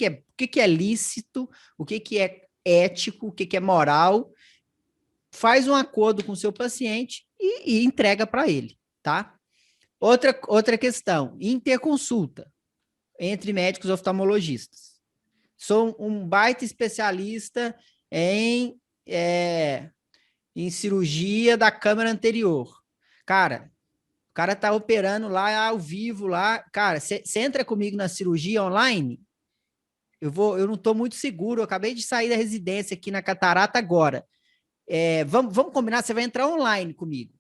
é lícito, o que é ético, o que é moral, faz um acordo com o seu paciente e entrega para ele, tá? Outra questão, interconsulta entre médicos oftalmologistas. Sou um baita especialista em cirurgia da câmara anterior. Cara, o cara tá operando lá ao vivo lá. Cara, você entra comigo na cirurgia online? Eu não estou muito seguro. Eu acabei de sair da residência aqui na Catarata agora. Vamos combinar, você vai entrar online comigo.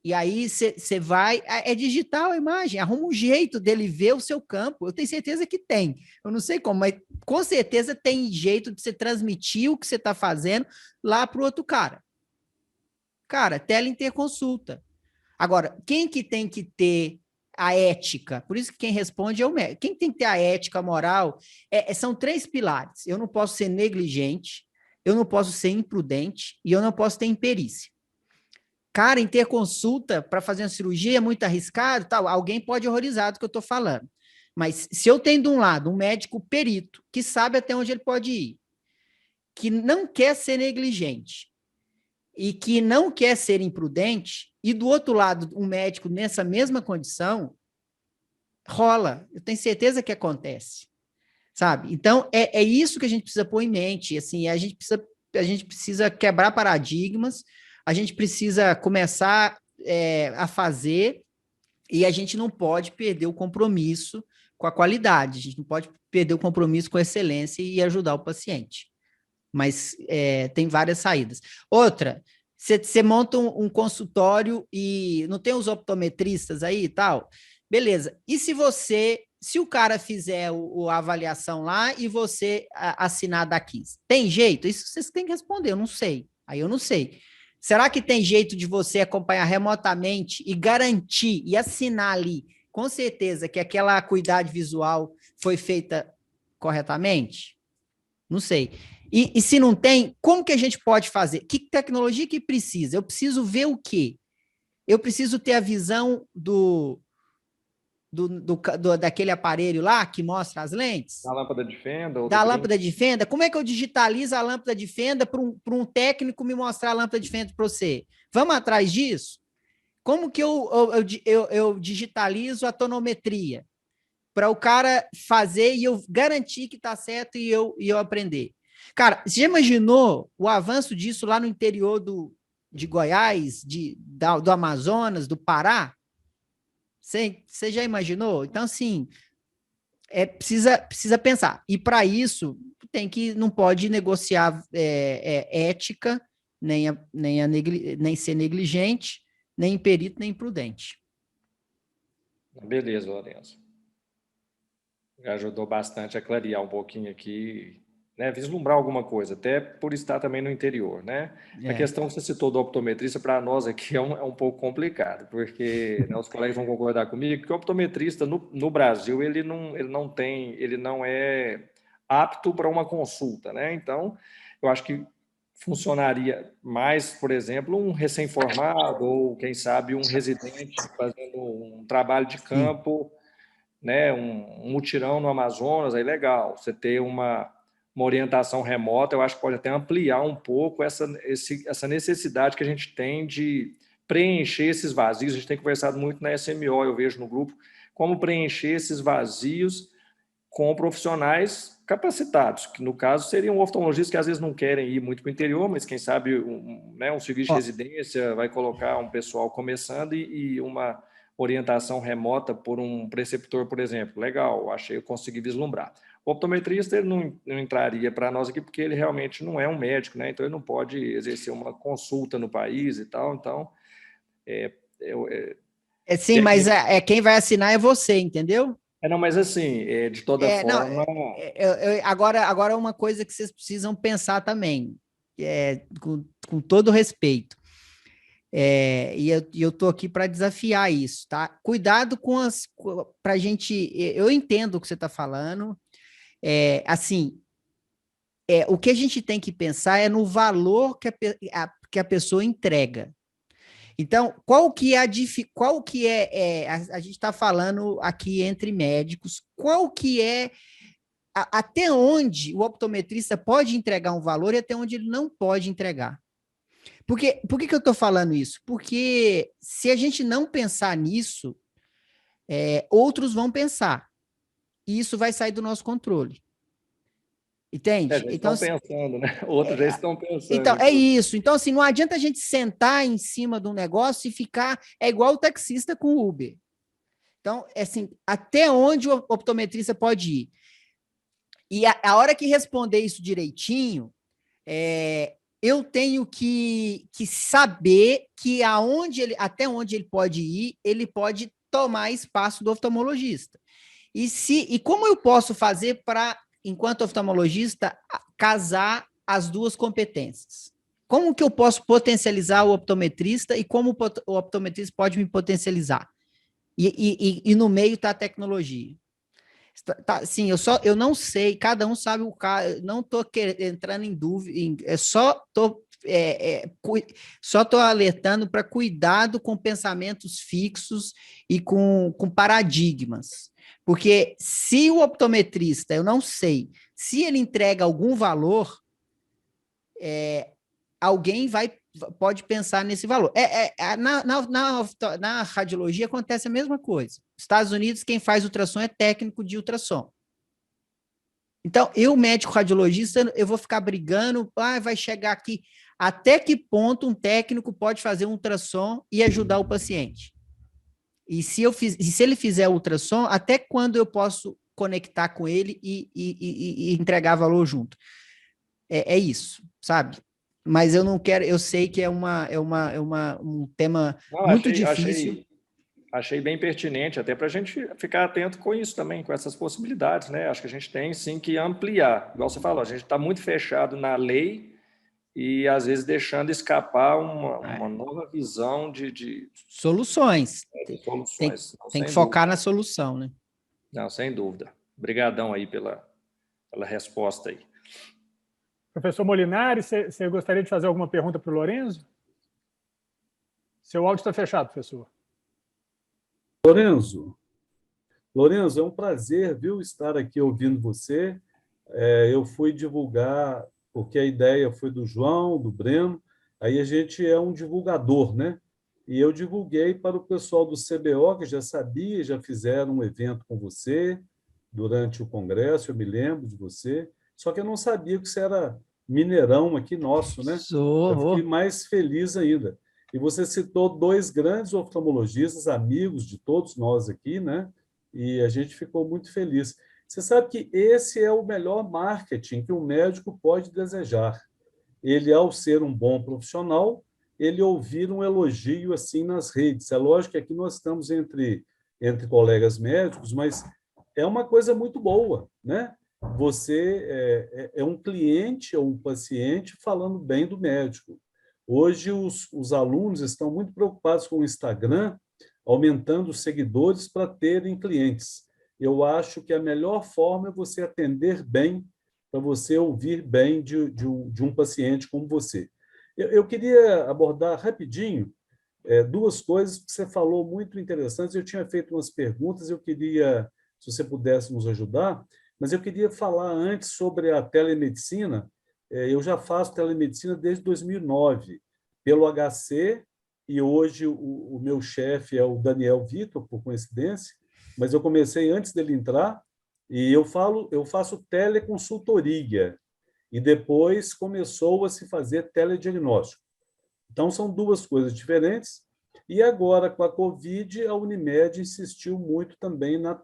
E aí você vai... É digital a imagem, arruma um jeito dele ver o seu campo. Eu tenho certeza que tem. Eu não sei como, mas com certeza tem jeito de você transmitir o que você está fazendo lá para o outro cara. Cara, teleinterconsulta. Agora, quem que tem que ter a ética? Por isso que quem responde é o médico. Quem tem que ter a ética, a moral? São 3 pilares. Eu não posso ser negligente, eu não posso ser imprudente e eu não posso ter imperícia. Cara, interconsulta para fazer uma cirurgia é muito arriscado, tal. Alguém pode horrorizar do que eu estou falando. Mas se eu tenho de um lado um médico perito, que sabe até onde ele pode ir, que não quer ser negligente e que não quer ser imprudente, e do outro lado um médico nessa mesma condição, rola. Eu tenho certeza que acontece. Sabe? Então, é isso que a gente precisa pôr em mente. Assim, a gente precisa quebrar paradigmas, a gente precisa começar a fazer e a gente não pode perder o compromisso com a qualidade, a gente não pode perder o compromisso com a excelência e ajudar o paciente. Mas tem várias saídas. Outra, você monta um consultório e não tem os optometristas aí e tal? Beleza. E se o cara fizer a avaliação lá e você assinar daqui, tem jeito? Isso vocês têm que responder, eu não sei. Aí eu não sei. Será que tem jeito de você acompanhar remotamente e garantir e assinar ali, com certeza, que aquela acuidade visual foi feita corretamente? Não sei. E se não tem, como que a gente pode fazer? Que tecnologia que precisa? Eu preciso ver o quê? Eu preciso ter a visão do daquele aparelho lá que mostra as lentes? Da lâmpada de fenda? Ou da lâmpada de fenda? Como é que eu digitalizo a lâmpada de fenda para um técnico me mostrar a lâmpada de fenda para você? Vamos atrás disso? Como que eu digitalizo a tonometria? Para o cara fazer e eu garantir que está certo e eu aprender. Cara, você já imaginou o avanço disso lá no interior de Goiás, do Amazonas, do Pará? Você já imaginou? Então, assim, precisa pensar. E para isso, não pode negociar ética, nem ser negligente, nem imperito, nem imprudente. Beleza, Lourenço. Já ajudou bastante a clarear um pouquinho aqui, né? Vislumbrar alguma coisa, até por estar também no interior, né? A questão que você citou do optometrista, para nós aqui é um pouco complicado, porque né, os colegas vão concordar comigo que o optometrista no Brasil, ele não é apto para uma consulta, né? Então, eu acho que funcionaria mais, por exemplo, um recém-formado ou, quem sabe, um residente fazendo um trabalho de campo, né, um mutirão no Amazonas, aí legal. Você ter uma orientação remota, eu acho que pode até ampliar um pouco essa necessidade que a gente tem de preencher esses vazios. A gente tem conversado muito na SMO, eu vejo no grupo, como preencher esses vazios com profissionais capacitados, que no caso seriam oftalmologistas que às vezes não querem ir muito para o interior, mas quem sabe um serviço de residência vai colocar um pessoal começando e uma orientação remota por um preceptor, por exemplo. Legal, eu consegui vislumbrar. O optometrista ele não entraria para nós aqui porque ele realmente não é um médico, né? Então ele não pode exercer uma consulta no país e tal. Então, sim, mas quem vai assinar é você, entendeu? Não, mas assim, de toda forma... Agora uma coisa que vocês precisam pensar também, com todo respeito, e eu estou aqui para desafiar isso, tá? Cuidado para a gente... Eu entendo o que você está falando, assim, o que a gente tem que pensar é no valor que a pessoa entrega. Então, qual que é a gente está falando aqui entre médicos, qual que é até onde o optometrista pode entregar um valor e até onde ele não pode entregar. Por que eu estou falando isso? Porque se a gente não pensar nisso, outros vão pensar. E isso vai sair do nosso controle. Entende? Então, estão pensando, né? Outros já estão pensando. Então, é isso. Então, assim, não adianta a gente sentar em cima de um negócio e ficar... É igual o taxista com o Uber. Então, assim, até onde o optometrista pode ir? E a hora que responder isso direitinho, eu tenho que saber que até onde ele pode ir, ele pode tomar espaço do oftalmologista. E como eu posso fazer para, enquanto oftalmologista, casar as duas competências? Como que eu posso potencializar o optometrista e como o optometrista pode me potencializar? E no meio está a tecnologia. Sim, eu não sei, cada um sabe o caso, não estou entrando em dúvida, só estou alertando para cuidado com pensamentos fixos e com paradigmas. Porque se o optometrista, eu não sei, se ele entrega algum valor, alguém pode pensar nesse valor. Na radiologia acontece a mesma coisa. Estados Unidos, quem faz ultrassom é técnico de ultrassom. Então, eu, médico radiologista, eu vou ficar brigando, vai chegar aqui. Até que ponto um técnico pode fazer um ultrassom e ajudar o paciente? E se ele fizer ultrassom, até quando eu posso conectar com ele e entregar valor junto? É isso, sabe? Mas eu não quero, eu sei que é um tema muito difícil. Achei bem pertinente, até para a gente ficar atento com isso também, com essas possibilidades, né? Acho que a gente tem sim que ampliar. Igual você falou, a gente está muito fechado na lei e às vezes deixando escapar uma nova visão de soluções. Tem que focar na solução, né? Não, sem dúvida. Obrigadão aí pela resposta aí. Professor Molinari, você gostaria de fazer alguma pergunta para o Lorenzo? Seu áudio está fechado, professor. Lorenzo, Lorenzo, é um prazer, viu, estar aqui ouvindo você. Eu fui divulgar, porque a ideia foi do João, do Breno, aí a gente é um divulgador, né? E eu divulguei para o pessoal do CBO, que já sabia, já fizeram um evento com você durante o congresso, eu me lembro de você, só que eu não sabia que você era mineirão aqui nosso, né? Eu fiquei mais feliz ainda. E você citou 2 grandes oftalmologistas, amigos de todos nós aqui, né? E a gente ficou muito feliz. Você sabe que esse é o melhor marketing que um médico pode desejar. Ele, ao ser um bom profissional, ele ouvir um elogio assim nas redes. É lógico que aqui nós estamos entre colegas médicos, mas é uma coisa muito boa, né? Você é um cliente ou um paciente falando bem do médico. Hoje, os alunos estão muito preocupados com o Instagram, aumentando os seguidores para terem clientes. Eu acho que a melhor forma é você atender bem, para você ouvir bem de um paciente como você. Eu queria abordar rapidinho 2 coisas que você falou muito interessantes. Eu tinha feito umas perguntas, eu queria, se você pudesse nos ajudar, mas eu queria falar antes sobre a telemedicina. Eu já faço telemedicina desde 2009, pelo HC, e hoje o meu chefe é o Daniel Vitor, por coincidência, mas eu comecei antes dele entrar, e eu faço teleconsultoria, e depois começou a se fazer telediagnóstico. Então, são 2 coisas diferentes, e agora, com a Covid, a Unimed insistiu muito também na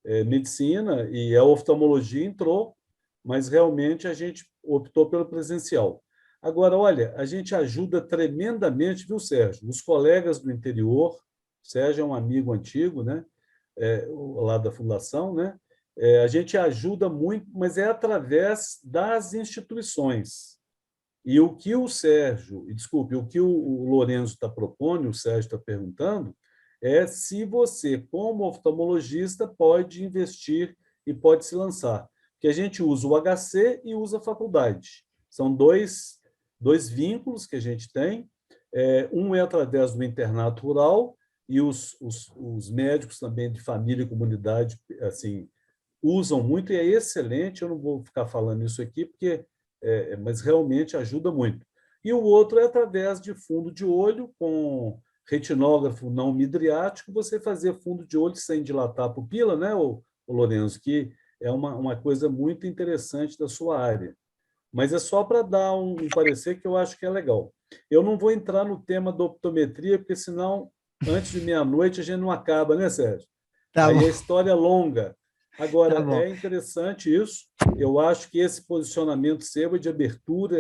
telemedicina, e a oftalmologia entrou, mas realmente a gente optou pelo presencial. Agora, olha, a gente ajuda tremendamente, viu, Sérgio? Os colegas do interior, o Sérgio é um amigo antigo, né? Lá da fundação, né? A gente ajuda muito, mas é através das instituições. E o que o Sérgio, desculpe, o que o Lorenzo está propondo, o Sérgio está perguntando, é se você, como oftalmologista, pode investir e pode se lançar. Porque a gente usa o HC e usa a faculdade. São dois vínculos que a gente tem. Um é através do internato rural, e os médicos também de família e comunidade assim, usam muito, e é excelente. Eu não vou ficar falando isso aqui, mas realmente ajuda muito. E o outro é através de fundo de olho, com retinógrafo não midriático, você fazer fundo de olho sem dilatar a pupila, né, o Lorenzo, que é uma coisa muito interessante da sua área. Mas é só para dar um parecer que eu acho que é legal. Eu não vou entrar no tema da optometria, porque senão, antes de meia-noite, a gente não acaba, né, Sérgio? Aí a história é longa. Agora, é interessante isso. Eu acho que esse posicionamento seu de abertura,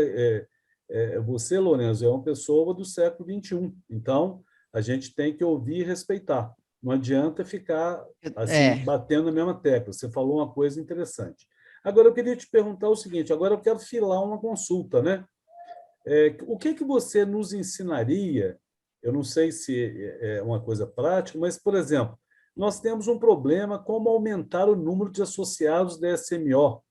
você, Lorenzo, é uma pessoa do século XXI. Então, a gente tem que ouvir e respeitar. Não adianta ficar assim, batendo na mesma tecla. Você falou uma coisa interessante. Agora, eu queria te perguntar o seguinte, agora eu quero filar uma consulta, né? O que você nos ensinaria? Eu não sei se é uma coisa prática, mas, por exemplo, nós temos um problema, como aumentar o número de associados da SMO.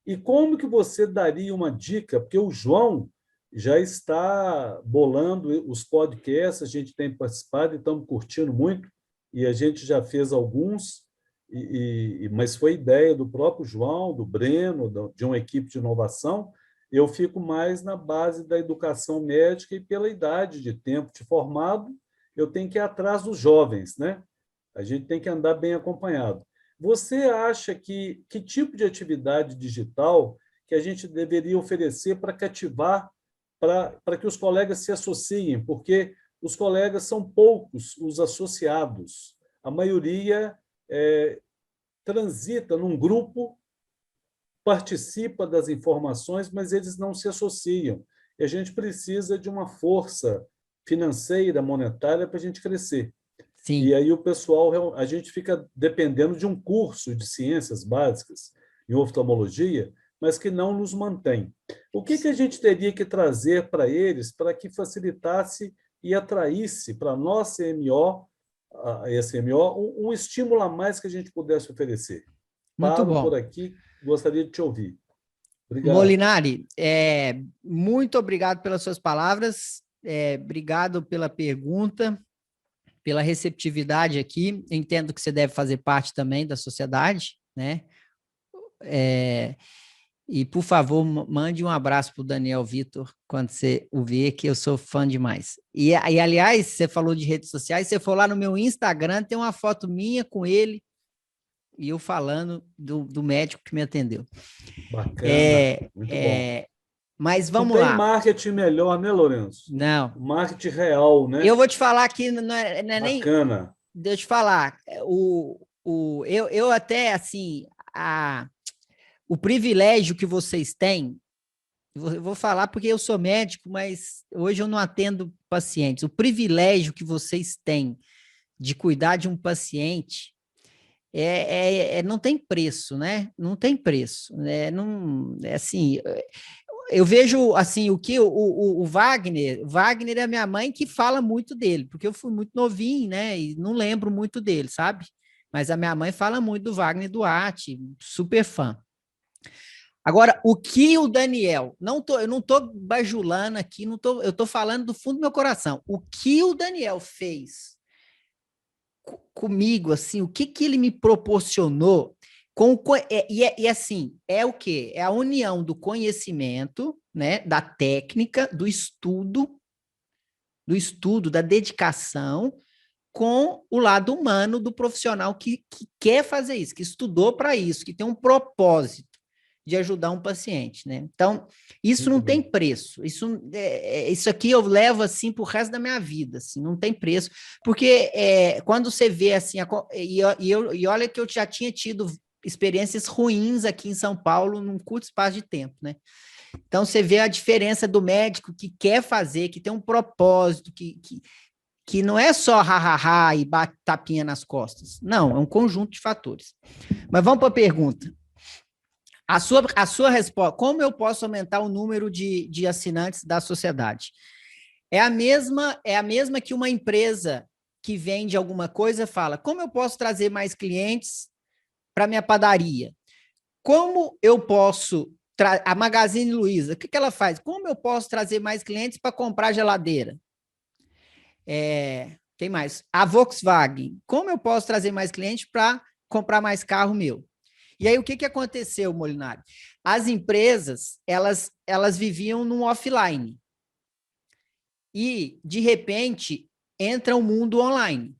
E como que você daria uma dica? Porque o João já está bolando os podcasts, a gente tem participado e estamos curtindo muito, e a gente já fez alguns, mas foi ideia do próprio João, do Breno, de uma equipe de inovação. Eu fico mais na base da educação médica, e pela idade de tempo de formado, eu tenho que ir atrás dos jovens, né? A gente tem que andar bem acompanhado. Você acha que tipo de atividade digital que a gente deveria oferecer para cativar, para que os colegas se associem? Porque os colegas são poucos, os associados. A maioria transita num grupo, participa das informações, mas eles não se associam. E a gente precisa de uma força financeira, monetária, para a gente crescer. Sim. E aí o pessoal, a gente fica dependendo de um curso de ciências básicas em oftalmologia, mas que não nos mantém. O que a gente teria que trazer para eles para que facilitasse e atraísse para a nossa SMO um estímulo a mais que a gente pudesse oferecer? Muito bom. Por aqui, gostaria de te ouvir. Obrigado. Molinari, muito obrigado pelas suas palavras, obrigado pela pergunta. pela receptividade aqui. Eu entendo que você deve fazer parte também da sociedade, né? E, por favor, mande um abraço para o Daniel Vitor quando você o ver, que eu sou fã demais. E, aliás, você falou de redes sociais, você for lá no meu Instagram, tem uma foto minha com ele e eu falando do médico que me atendeu. Bacana, muito bom. Mas vamos Não lá. tem marketing melhor, né, Lourenço? Não. O marketing real, né? Eu vou te falar que não é nem... Bacana. Deixa eu te falar. Eu até, assim... O privilégio que vocês têm, eu vou falar porque eu sou médico, mas hoje eu não atendo pacientes. O privilégio que vocês têm de cuidar de um paciente não tem preço, né? Não tem preço. Não, assim, eu vejo assim, o que o Wagner é a minha mãe que fala muito dele, porque eu fui muito novinho, né? E não lembro muito dele, sabe? Mas a minha mãe fala muito do Wagner Duarte, super fã. Agora, o que o Daniel, eu não estou bajulando aqui, eu estou falando do fundo do meu coração. O que o Daniel fez comigo, assim, o que ele me proporcionou, assim, é o quê? É a união do conhecimento, né, da técnica, do estudo, da dedicação, com o lado humano do profissional que quer fazer isso, que estudou para isso, que tem um propósito de ajudar um paciente, né? Então, isso não tem preço. Isso aqui eu levo assim para o resto da minha vida, assim, não tem preço, porque quando você vê assim, e olha que eu já tinha tido experiências ruins aqui em São Paulo num curto espaço de tempo, né? Então, você vê a diferença do médico que quer fazer, que tem um propósito, que não é só ha-ha-ha e bate tapinha nas costas. Não, é um conjunto de fatores. Mas vamos para a pergunta. A sua resposta, como eu posso aumentar o número de assinantes da sociedade? É a mesma que uma empresa que vende alguma coisa fala, como eu posso trazer mais clientes para minha padaria? Como eu posso... A Magazine Luiza, o que ela faz? Como eu posso trazer mais clientes para comprar geladeira? Tem mais. A Volkswagen, como eu posso trazer mais clientes para comprar mais carro meu? E aí, o que aconteceu, Molinari? As empresas, elas viviam num offline. E, de repente, entra o mundo online.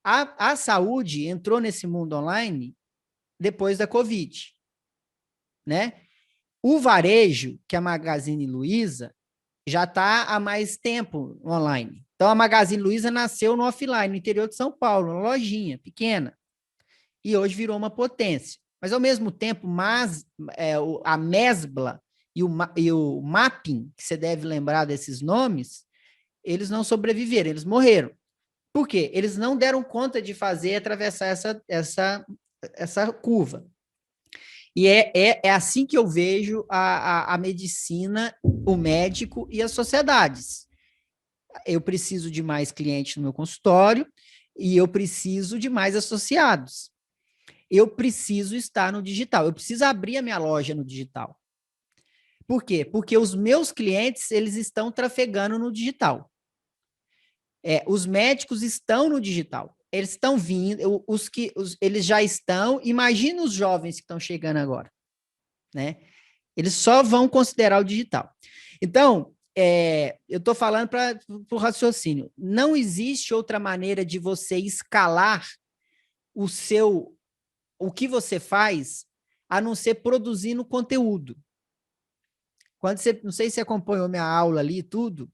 A saúde entrou nesse mundo online depois da Covid, né? O varejo, que é a Magazine Luiza, já está há mais tempo online. Então, a Magazine Luiza nasceu no offline, no interior de São Paulo, uma lojinha pequena. E hoje virou uma potência. Mas, ao mesmo tempo, a Mesbla e o Mapping, que você deve lembrar desses nomes, eles não sobreviveram, eles morreram. Por quê? Eles não deram conta de atravessar essa curva. E é assim que eu vejo a medicina, o médico e as sociedades. Eu preciso de mais clientes no meu consultório e eu preciso de mais associados. Eu preciso estar no digital, eu preciso abrir a minha loja no digital. Por quê? Porque os meus clientes, eles estão trafegando no digital. Os médicos estão no digital. Eles estão vindo, eles já estão, imagina os jovens que estão chegando agora, né? Eles só vão considerar o digital. Então, eu estou falando para o raciocínio. Não existe outra maneira de você escalar o que você faz, a não ser produzindo conteúdo. Não sei se você acompanhou minha aula ali e tudo,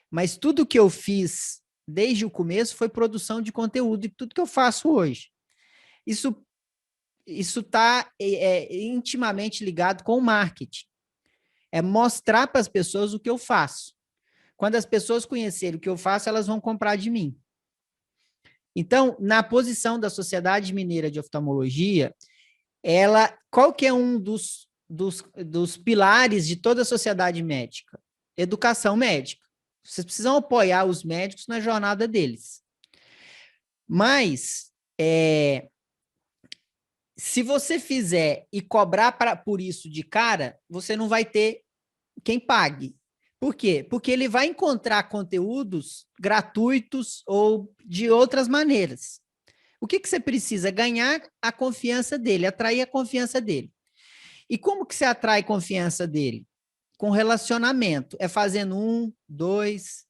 mas tudo que eu fiz desde o começo foi produção de conteúdo, e tudo que eu faço hoje. Isso está intimamente ligado com o marketing. É mostrar para as pessoas o que eu faço. Quando as pessoas conhecerem o que eu faço, elas vão comprar de mim. Então, na posição da Sociedade Mineira de Oftalmologia, qual que é um dos pilares de toda a sociedade médica? Educação médica. Vocês precisam apoiar os médicos na jornada deles. Mas, se você fizer e cobrar por isso de cara, você não vai ter quem pague. Por quê? Porque ele vai encontrar conteúdos gratuitos ou de outras maneiras. O que você precisa? Ganhar a confiança dele, atrair a confiança dele. E como que você atrai a confiança dele? Com relacionamento. É fazendo 1, 2,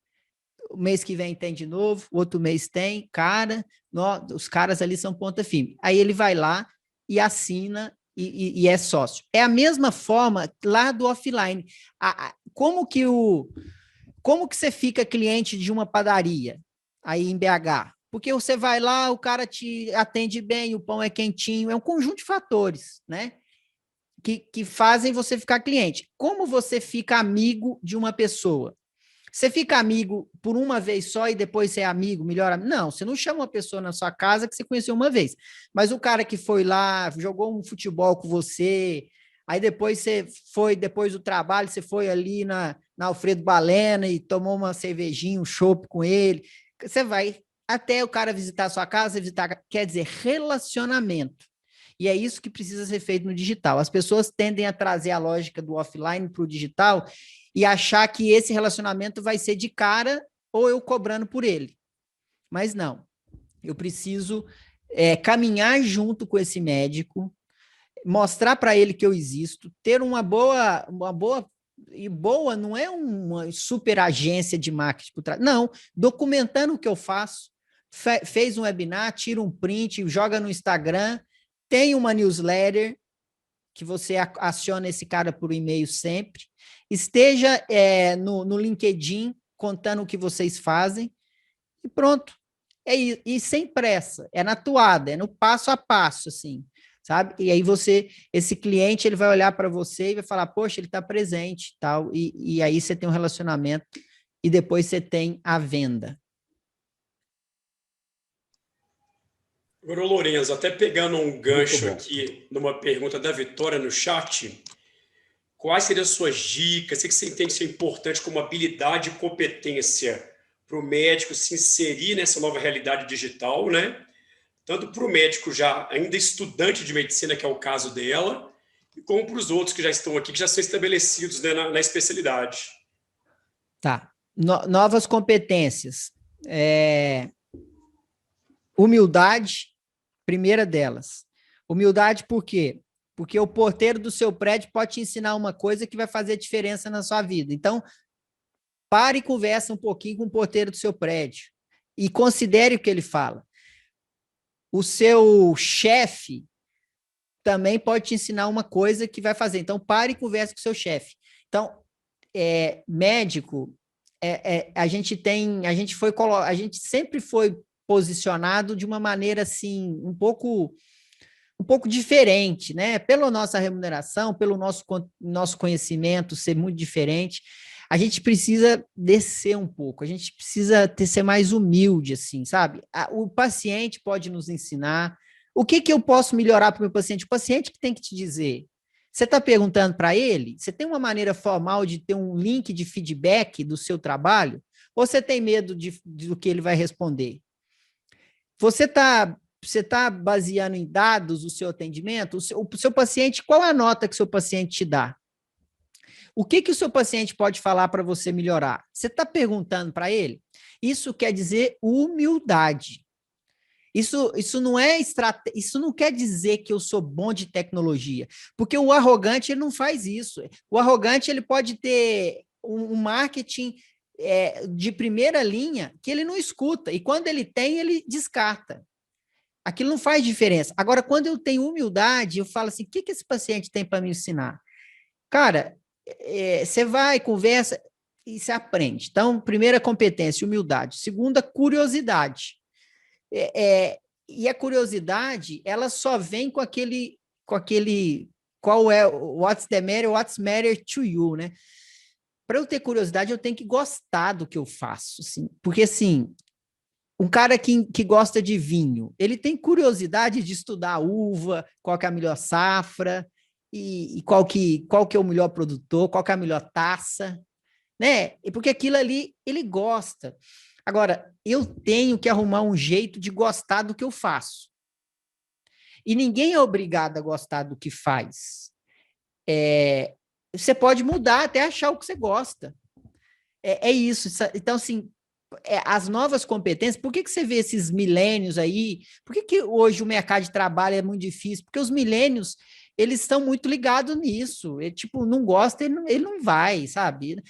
o mês que vem tem de novo, outro mês tem, os caras ali são ponta firme. Aí ele vai lá e assina e é sócio. É a mesma forma lá do offline. Como que você fica cliente de uma padaria aí em BH? Porque você vai lá, o cara te atende bem, o pão é quentinho, é um conjunto de fatores, né? Que fazem você ficar cliente. Como você fica amigo de uma pessoa? Você fica amigo por uma vez só e depois você é amigo, melhor amigo? Não, você não chama uma pessoa na sua casa que você conheceu uma vez. Mas o cara que foi lá, jogou um futebol com você, aí depois você foi, depois do trabalho, você foi ali na Alfredo Balena e tomou uma cervejinha, um chopp com ele. Você vai até o cara visitar a sua casa, quer dizer, relacionamento. E é isso que precisa ser feito no digital. As pessoas tendem a trazer a lógica do offline para o digital e achar que esse relacionamento vai ser de cara ou eu cobrando por ele. Mas não. Eu preciso caminhar junto com esse médico, mostrar para ele que eu existo, ter uma boa e boa não é uma super agência de marketing por trás. Não, documentando o que eu faço, fez um webinar, tira um print, joga no Instagram, tem uma newsletter que você aciona esse cara por e-mail sempre, esteja no LinkedIn contando o que vocês fazem e pronto. E sem pressa, é na toada, é no passo a passo, assim, sabe? E aí esse cliente, ele vai olhar para você e vai falar, poxa, ele está presente, tal, e aí você tem um relacionamento e depois você tem a venda. Agora, Lourenço, até pegando um gancho aqui numa pergunta da Vitória no chat, quais seriam as suas dicas? O que você entende ser importante como habilidade e competência para o médico se inserir nessa nova realidade digital, né? Tanto para o médico já ainda estudante de medicina, que é o caso dela, e como para os outros que já estão aqui, que já são estabelecidos, né, na especialidade. Tá. Novas competências. Humildade, primeira delas. Humildade por quê? Porque o porteiro do seu prédio pode te ensinar uma coisa que vai fazer diferença na sua vida. Então, pare e conversa um pouquinho com o porteiro do seu prédio e considere o que ele fala. O seu chefe também pode te ensinar uma coisa que vai fazer. Então, pare e converse com o seu chefe. Então, médico, a gente sempre foi posicionado de uma maneira assim um pouco diferente, né? Pela nossa remuneração, pelo nosso conhecimento ser muito diferente, a gente precisa descer um pouco, a gente precisa ser mais humilde, assim, sabe? O paciente pode nos ensinar. O que eu posso melhorar para o meu paciente? O paciente que tem que te dizer. Você está perguntando para ele? Você tem uma maneira formal de ter um link de feedback do seu trabalho? Ou você tem medo do que ele vai responder? Você está baseando em dados o seu atendimento? O seu paciente, qual é a nota que o seu paciente te dá? O que o seu paciente pode falar para você melhorar? Você está perguntando para ele? Isso quer dizer humildade. Isso não quer dizer que eu sou bom de tecnologia, porque o arrogante ele não faz isso. O arrogante ele pode ter um marketing de primeira linha que ele não escuta, e quando ele tem, ele descarta. Aquilo não faz diferença. Agora, quando eu tenho humildade, eu falo assim, o que esse paciente tem para me ensinar? Cara, você vai, conversa e você aprende. Então, primeira competência, humildade. Segunda, curiosidade. E a curiosidade, ela só vem com aquele qual é, what's the matter, what's matter to you, né? Para eu ter curiosidade, eu tenho que gostar do que eu faço, assim, porque, assim, um cara que gosta de vinho, ele tem curiosidade de estudar a uva, qual que é a melhor safra, e qual que é o melhor produtor, qual que é a melhor taça, né? E porque aquilo ali, ele gosta. Agora, eu tenho que arrumar um jeito de gostar do que eu faço. E ninguém é obrigado a gostar do que faz. Você pode mudar até achar o que você gosta. É isso. Então, assim, as novas competências, por que você vê esses milênios aí? Por que hoje o mercado de trabalho é muito difícil? Porque os milênios, eles estão muito ligados nisso. Ele, tipo, não gosta, ele não vai, sabe?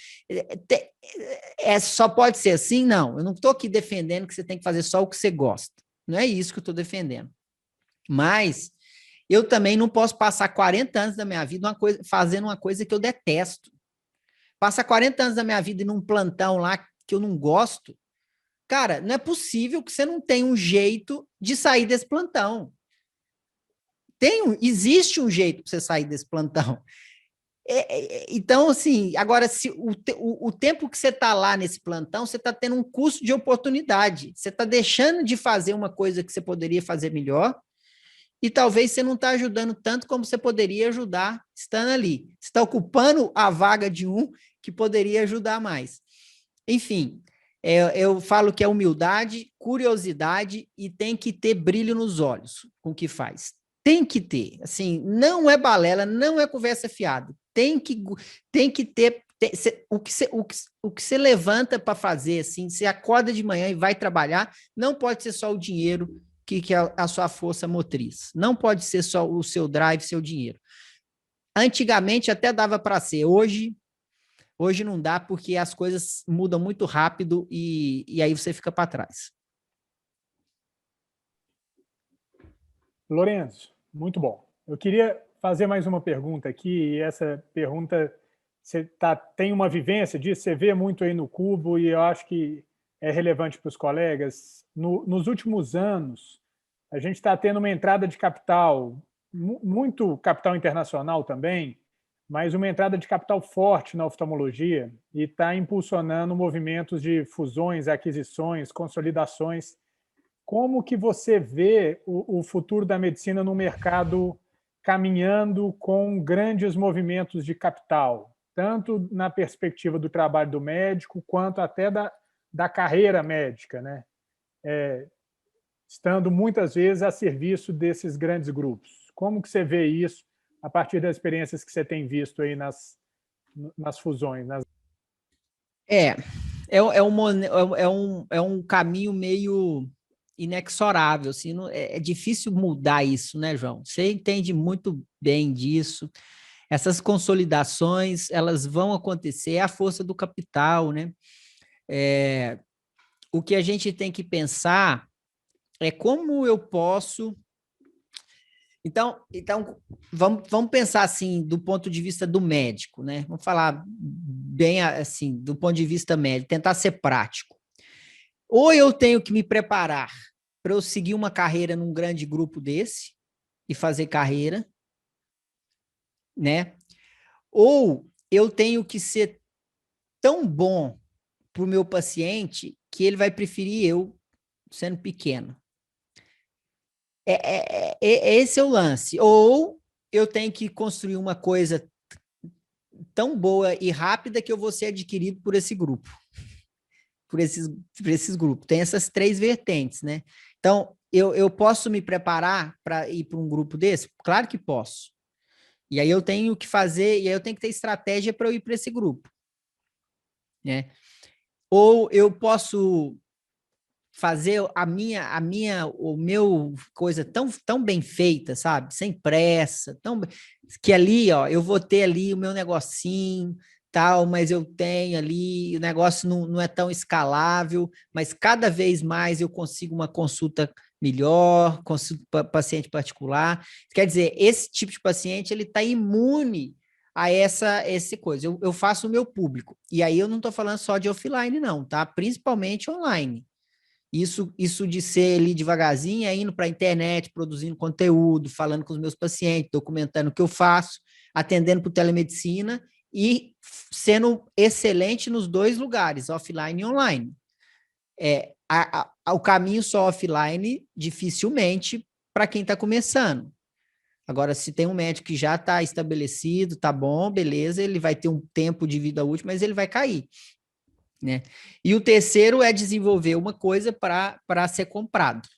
Só pode ser assim? Não. Eu não estou aqui defendendo que você tem que fazer só o que você gosta. Não é isso que eu estou defendendo. Mas eu também não posso passar 40 anos da minha vida fazendo uma coisa que eu detesto. Passar 40 anos da minha vida num plantão lá que eu não gosto, cara, não é possível que você não tenha um jeito de sair desse plantão. Existe um jeito para você sair desse plantão. Então, assim, agora, se o tempo que você está lá nesse plantão, você está tendo um custo de oportunidade. Você está deixando de fazer uma coisa que você poderia fazer melhor e talvez você não está ajudando tanto como você poderia ajudar estando ali. Você está ocupando a vaga de um que poderia ajudar mais. Enfim, eu falo que é humildade, curiosidade e tem que ter brilho nos olhos com o que faz. Tem que ter, assim, não é balela, não é conversa fiada. Tem que ter o que você levanta para fazer, assim, você acorda de manhã e vai trabalhar, não pode ser só o dinheiro que é a sua força motriz. Não pode ser só o seu drive, seu dinheiro. Antigamente até dava para ser, hoje não dá porque as coisas mudam muito rápido e aí você fica para trás. Lourenço, muito bom. Eu queria fazer mais uma pergunta aqui, e essa pergunta, você tem uma vivência disso, você vê muito aí no Cubo, e eu acho que é relevante para os colegas. Nos últimos anos, a gente está tendo uma entrada de capital, muito capital internacional também, mas uma entrada de capital forte na oftalmologia e está impulsionando movimentos de fusões, aquisições, consolidações. Como que você vê o futuro da medicina no mercado caminhando com grandes movimentos de capital, tanto na perspectiva do trabalho do médico, quanto até da carreira médica, né? Estando muitas vezes a serviço desses grandes grupos. Como que você vê isso a partir das experiências que você tem visto aí nas fusões? É um caminho meio inexorável, assim, é difícil mudar isso, né, João? Você entende muito bem disso. Essas consolidações, elas vão acontecer, é a força do capital, né? O que a gente tem que pensar é como eu posso... Então vamos pensar assim, do ponto de vista do médico, né? Vamos falar bem assim, do ponto de vista médico, tentar ser prático. Ou eu tenho que me preparar para eu seguir uma carreira num grande grupo desse e fazer carreira, né? Ou eu tenho que ser tão bom para o meu paciente que ele vai preferir eu sendo pequeno. Esse é o lance. Ou eu tenho que construir uma coisa tão boa e rápida que eu vou ser adquirido por esse grupo. Por esses grupos. Tem essas três vertentes, né? Então, eu posso me preparar para ir para um grupo desse? Claro que posso. E aí eu tenho que fazer, e aí eu tenho que ter estratégia para eu ir para esse grupo, né? Ou eu posso fazer o meu coisa tão bem feita, sabe? Sem pressa, que ali, ó, eu vou ter ali o meu negocinho, tal, mas eu tenho ali, o negócio não é tão escalável, mas cada vez mais eu consigo uma consulta melhor, consulta paciente particular. Quer dizer, esse tipo de paciente, ele está imune a essa coisa. Eu faço o meu público. E aí eu não estou falando só de offline, não, tá? Principalmente online. Isso de ser ali devagarzinho, indo para a internet, produzindo conteúdo, falando com os meus pacientes, documentando o que eu faço, atendendo por telemedicina e sendo excelente nos dois lugares, offline e online. O caminho só offline, dificilmente, para quem está começando. Agora, se tem um médico que já está estabelecido, tá bom, beleza, ele vai ter um tempo de vida útil, mas ele vai cair. Né? E o terceiro é desenvolver uma coisa para ser comprado,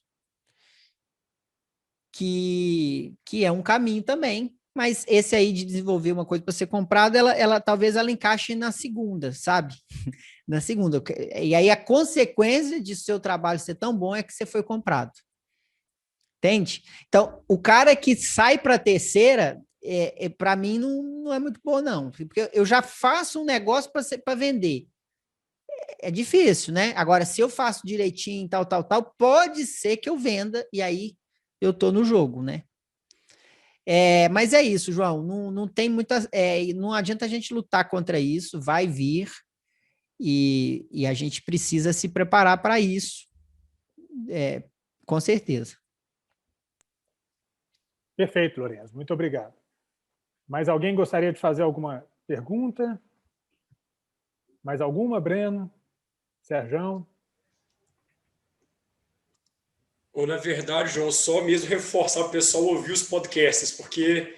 que é um caminho também, Mas esse aí de desenvolver uma coisa para ser comprado, talvez ela encaixe na segunda, sabe? Na segunda. E aí a consequência de seu trabalho ser tão bom é que você foi comprado. Entende? Então, o cara que sai para a terceira, para mim, não é muito bom, não. Porque eu já faço um negócio para vender. É difícil, né? Agora, se eu faço direitinho, tal, pode ser que eu venda, e aí eu tô no jogo, né? Mas é isso, João. Não tem muitas. Não adianta a gente lutar contra isso, vai vir, e a gente precisa se preparar para isso. Com certeza. Perfeito, Lourenço. Muito obrigado. Mais alguém gostaria de fazer alguma pergunta? Mais alguma, Breno? Serjão? Ou, na verdade, João, só mesmo reforçar o pessoal ouvir os podcasts, porque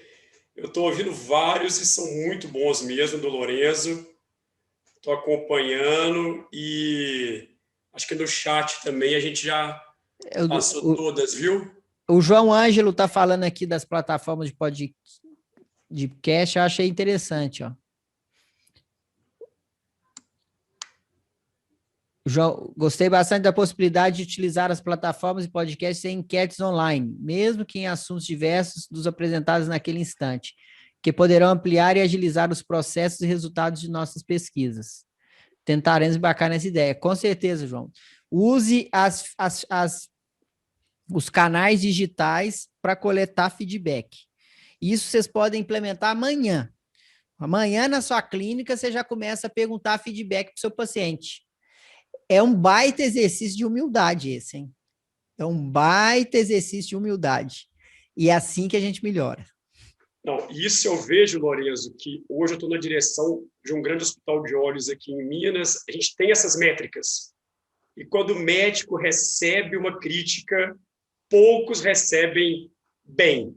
eu estou ouvindo vários e são muito bons mesmo, do Lourenço. Estou acompanhando e acho que no chat também a gente já passou todas, viu? O João Ângelo está falando aqui das plataformas de podcast, eu achei interessante, ó. João, gostei bastante da possibilidade de utilizar as plataformas e podcasts em enquetes online, mesmo que em assuntos diversos dos apresentados naquele instante, que poderão ampliar e agilizar os processos e resultados de nossas pesquisas. Tentaremos embarcar nessa ideia. Com certeza, João. Use os canais digitais para coletar feedback. Isso vocês podem implementar amanhã. Amanhã, na sua clínica, você já começa a perguntar feedback para o seu paciente. É um baita exercício de humildade esse, hein? É um baita exercício de humildade. E é assim que a gente melhora. Não, isso eu vejo, Lourenço, que hoje eu estou na direção de um grande hospital de olhos aqui em Minas. A gente tem essas métricas. E quando o médico recebe uma crítica, poucos recebem bem,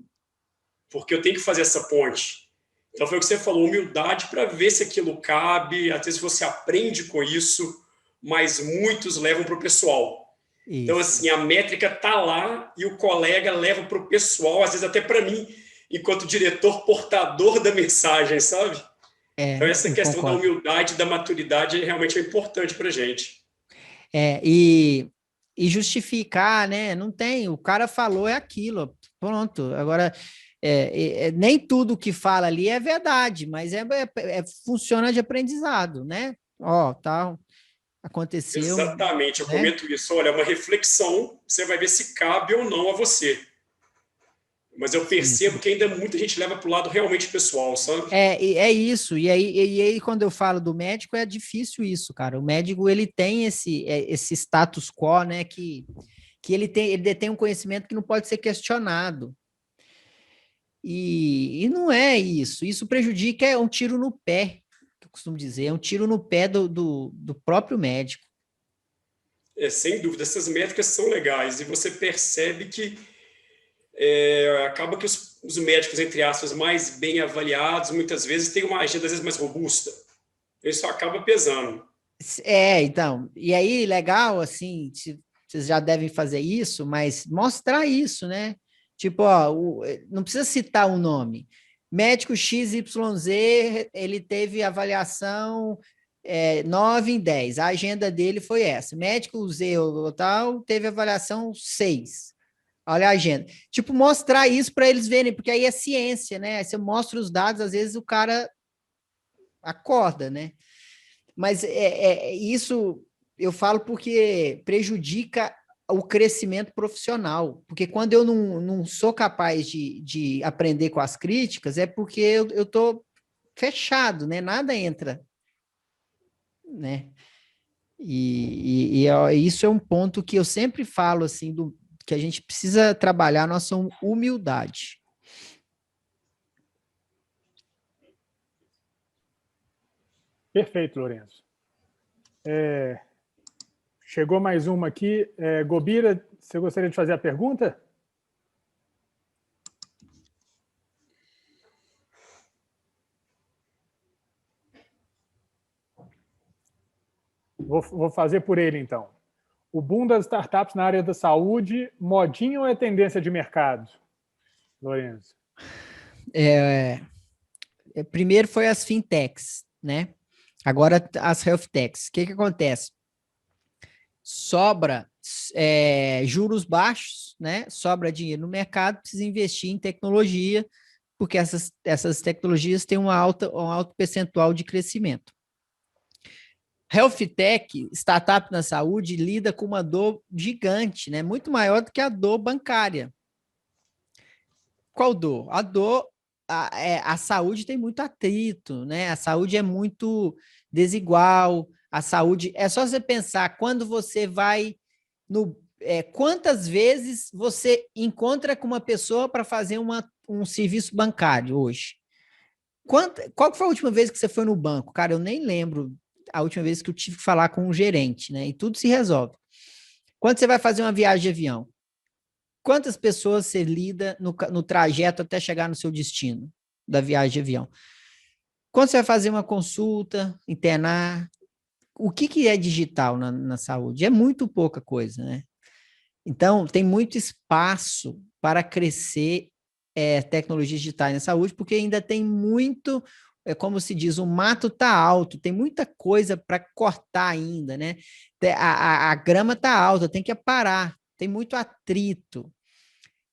porque eu tenho que fazer essa ponte. Então, foi o que você falou, humildade para ver se aquilo cabe. Às vezes você aprende com isso, mas muitos levam para o pessoal. Isso. Então, assim, a métrica está lá e o colega leva para o pessoal, às vezes até para mim, enquanto diretor portador da mensagem, sabe? Então, essa questão da humildade, da maturidade, realmente é importante para a gente. E justificar, né? Não tem, o cara falou é aquilo, pronto. Agora, nem tudo que fala ali é verdade, mas funciona de aprendizado, né? Ó, tal, aconteceu. Exatamente, eu comento isso. Olha, é uma reflexão, você vai ver se cabe ou não a você. Mas eu percebo que ainda muita gente leva para o lado realmente pessoal, sabe? É isso. E aí, quando eu falo do médico, é difícil isso, cara. O médico, ele tem esse status quo, né? Que ele detém um conhecimento que não pode ser questionado. E não é isso. Isso prejudica, é um tiro no pé, que eu costumo dizer. É um tiro no pé do próprio médico. Sem dúvida. Essas métricas são legais. E você percebe que acaba que os médicos, entre aspas, mais bem avaliados, muitas vezes têm uma agenda, às vezes, mais robusta. Isso acaba pesando. Então, e aí, legal, assim, vocês já devem fazer isso, mas mostrar isso, né? Tipo, ó, não precisa citar o nome. Médico XYZ, ele teve avaliação 9 em 10, a agenda dele foi essa. Médico Z ou tal, teve avaliação 6. Olha a agenda. Tipo, mostrar isso para eles verem, porque aí é ciência, né? Aí você mostra os dados, às vezes o cara acorda, né? Mas isso eu falo porque prejudica o crescimento profissional. Porque quando eu não sou capaz de aprender com as críticas, é porque eu estou fechado, né? Nada entra, né? E isso é um ponto que eu sempre falo, assim, que a gente precisa trabalhar a nossa humildade. Perfeito, Lourenço. Chegou mais uma aqui. Gobira, você gostaria de fazer a pergunta? Vou fazer por ele, então. O boom das startups na área da saúde, modinha ou é tendência de mercado, Lourenço? primeiro foi as fintechs, né? Agora as health techs. O que acontece? Sobra juros baixos, né? Sobra dinheiro no mercado, precisa investir em tecnologia, porque essas tecnologias têm um alto percentual de crescimento. Health Tech, startup na saúde, lida com uma dor gigante, né? Muito maior do que a dor bancária. Qual dor? A dor, a saúde tem muito atrito, né? A saúde é muito desigual, a saúde... É só você pensar, quando você vai quantas vezes você encontra com uma pessoa para fazer um serviço bancário hoje? Qual foi a última vez que você foi no banco? Cara, eu nem lembro a última vez que eu tive que falar com um gerente, né? E tudo se resolve. Quando você vai fazer uma viagem de avião, quantas pessoas você lida no trajeto até chegar no seu destino da viagem de avião? Quando você vai fazer uma consulta, internar, o que é digital na saúde? É muito pouca coisa, né? Então, tem muito espaço para crescer tecnologias digitais na saúde, porque ainda tem muito, como se diz, o mato está alto, tem muita coisa para cortar ainda, né? A grama está alta, tem que parar, tem muito atrito,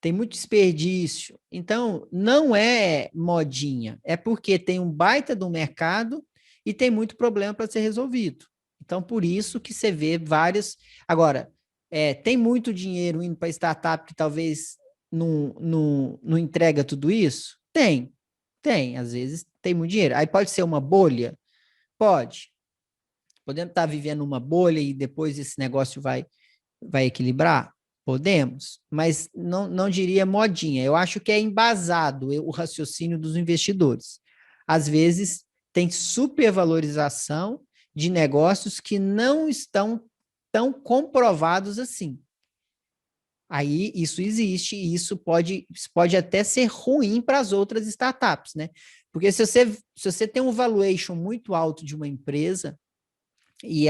tem muito desperdício. Então, não é modinha, é porque tem um baita do mercado e tem muito problema para ser resolvido. Então, por isso que você vê várias... Agora, tem muito dinheiro indo para startup que talvez não entrega tudo isso? Tem. Às vezes tem muito dinheiro. Aí pode ser uma bolha? Pode. Podemos estar vivendo uma bolha e depois esse negócio vai equilibrar? Podemos, mas não diria modinha. Eu acho que é embasado o raciocínio dos investidores. Às vezes tem supervalorização de negócios que não estão tão comprovados assim. Aí isso existe e isso pode até ser ruim para as outras startups, né? Porque se você tem um valuation muito alto de uma empresa e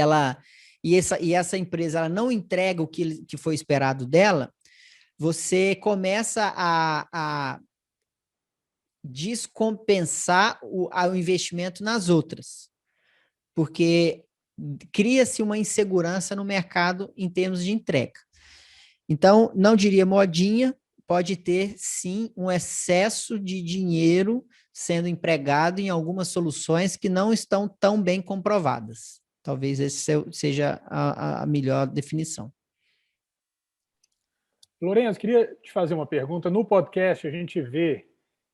essa empresa ela não entrega o que foi esperado dela, você começa a descompensar o investimento nas outras, porque cria-se uma insegurança no mercado em termos de entrega. Então, não diria modinha, pode ter, sim, um excesso de dinheiro sendo empregado em algumas soluções que não estão tão bem comprovadas. Talvez esse seja a melhor definição. Lourenço, queria te fazer uma pergunta. No podcast, a gente vê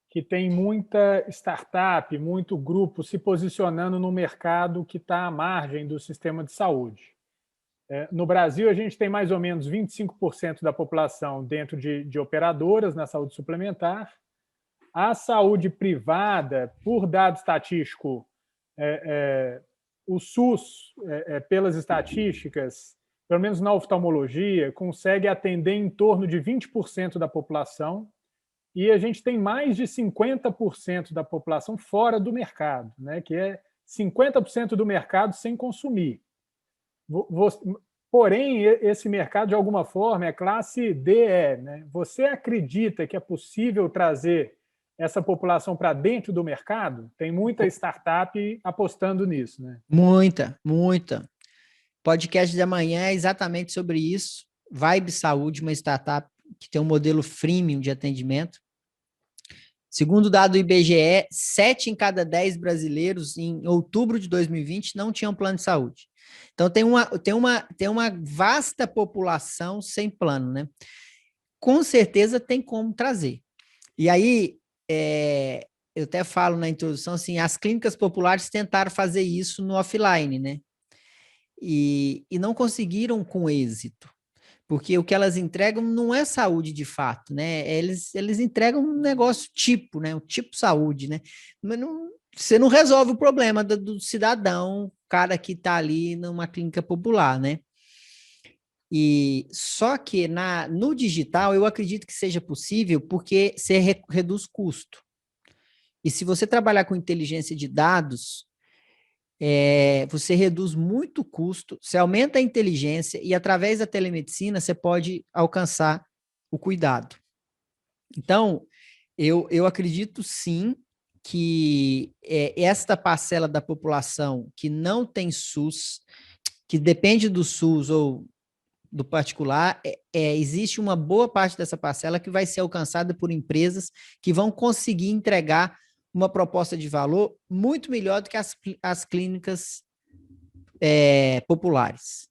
que tem muita startup, muito grupo se posicionando no mercado que está à margem do sistema de saúde. No Brasil, a gente tem mais ou menos 25% da população dentro de operadoras na saúde suplementar. A saúde privada, por dado estatístico, o SUS, pelas estatísticas, pelo menos na oftalmologia, consegue atender em torno de 20% da população, e a gente tem mais de 50% da população fora do mercado, né, que é 50% do mercado sem consumir. Porém, esse mercado, de alguma forma, é classe DE. Né? Você acredita que é possível trazer essa população para dentro do mercado? Tem muita startup apostando nisso, né? Muita. Podcast de amanhã é exatamente sobre isso. Vibe Saúde, uma startup que tem um modelo freemium de atendimento. Segundo o dado do IBGE, 7 em cada 10 brasileiros em outubro de 2020 não tinham plano de saúde. Então, tem uma vasta população sem plano, né? Com certeza tem como trazer. E aí, eu até falo na introdução, assim, as clínicas populares tentaram fazer isso no offline, né? E não conseguiram com êxito, porque o que elas entregam não é saúde de fato, né? Eles entregam um negócio tipo, né? Um tipo saúde, né? Mas você não resolve o problema do cidadão, cara que está ali numa clínica popular, né? E só que no digital eu acredito que seja possível porque você reduz custo. E se você trabalhar com inteligência de dados, você reduz muito o custo, você aumenta a inteligência e através da telemedicina você pode alcançar o cuidado. Então, Eu acredito sim que esta parcela da população que não tem SUS, que depende do SUS ou do particular, existe uma boa parte dessa parcela que vai ser alcançada por empresas que vão conseguir entregar uma proposta de valor muito melhor do que as clínicas populares.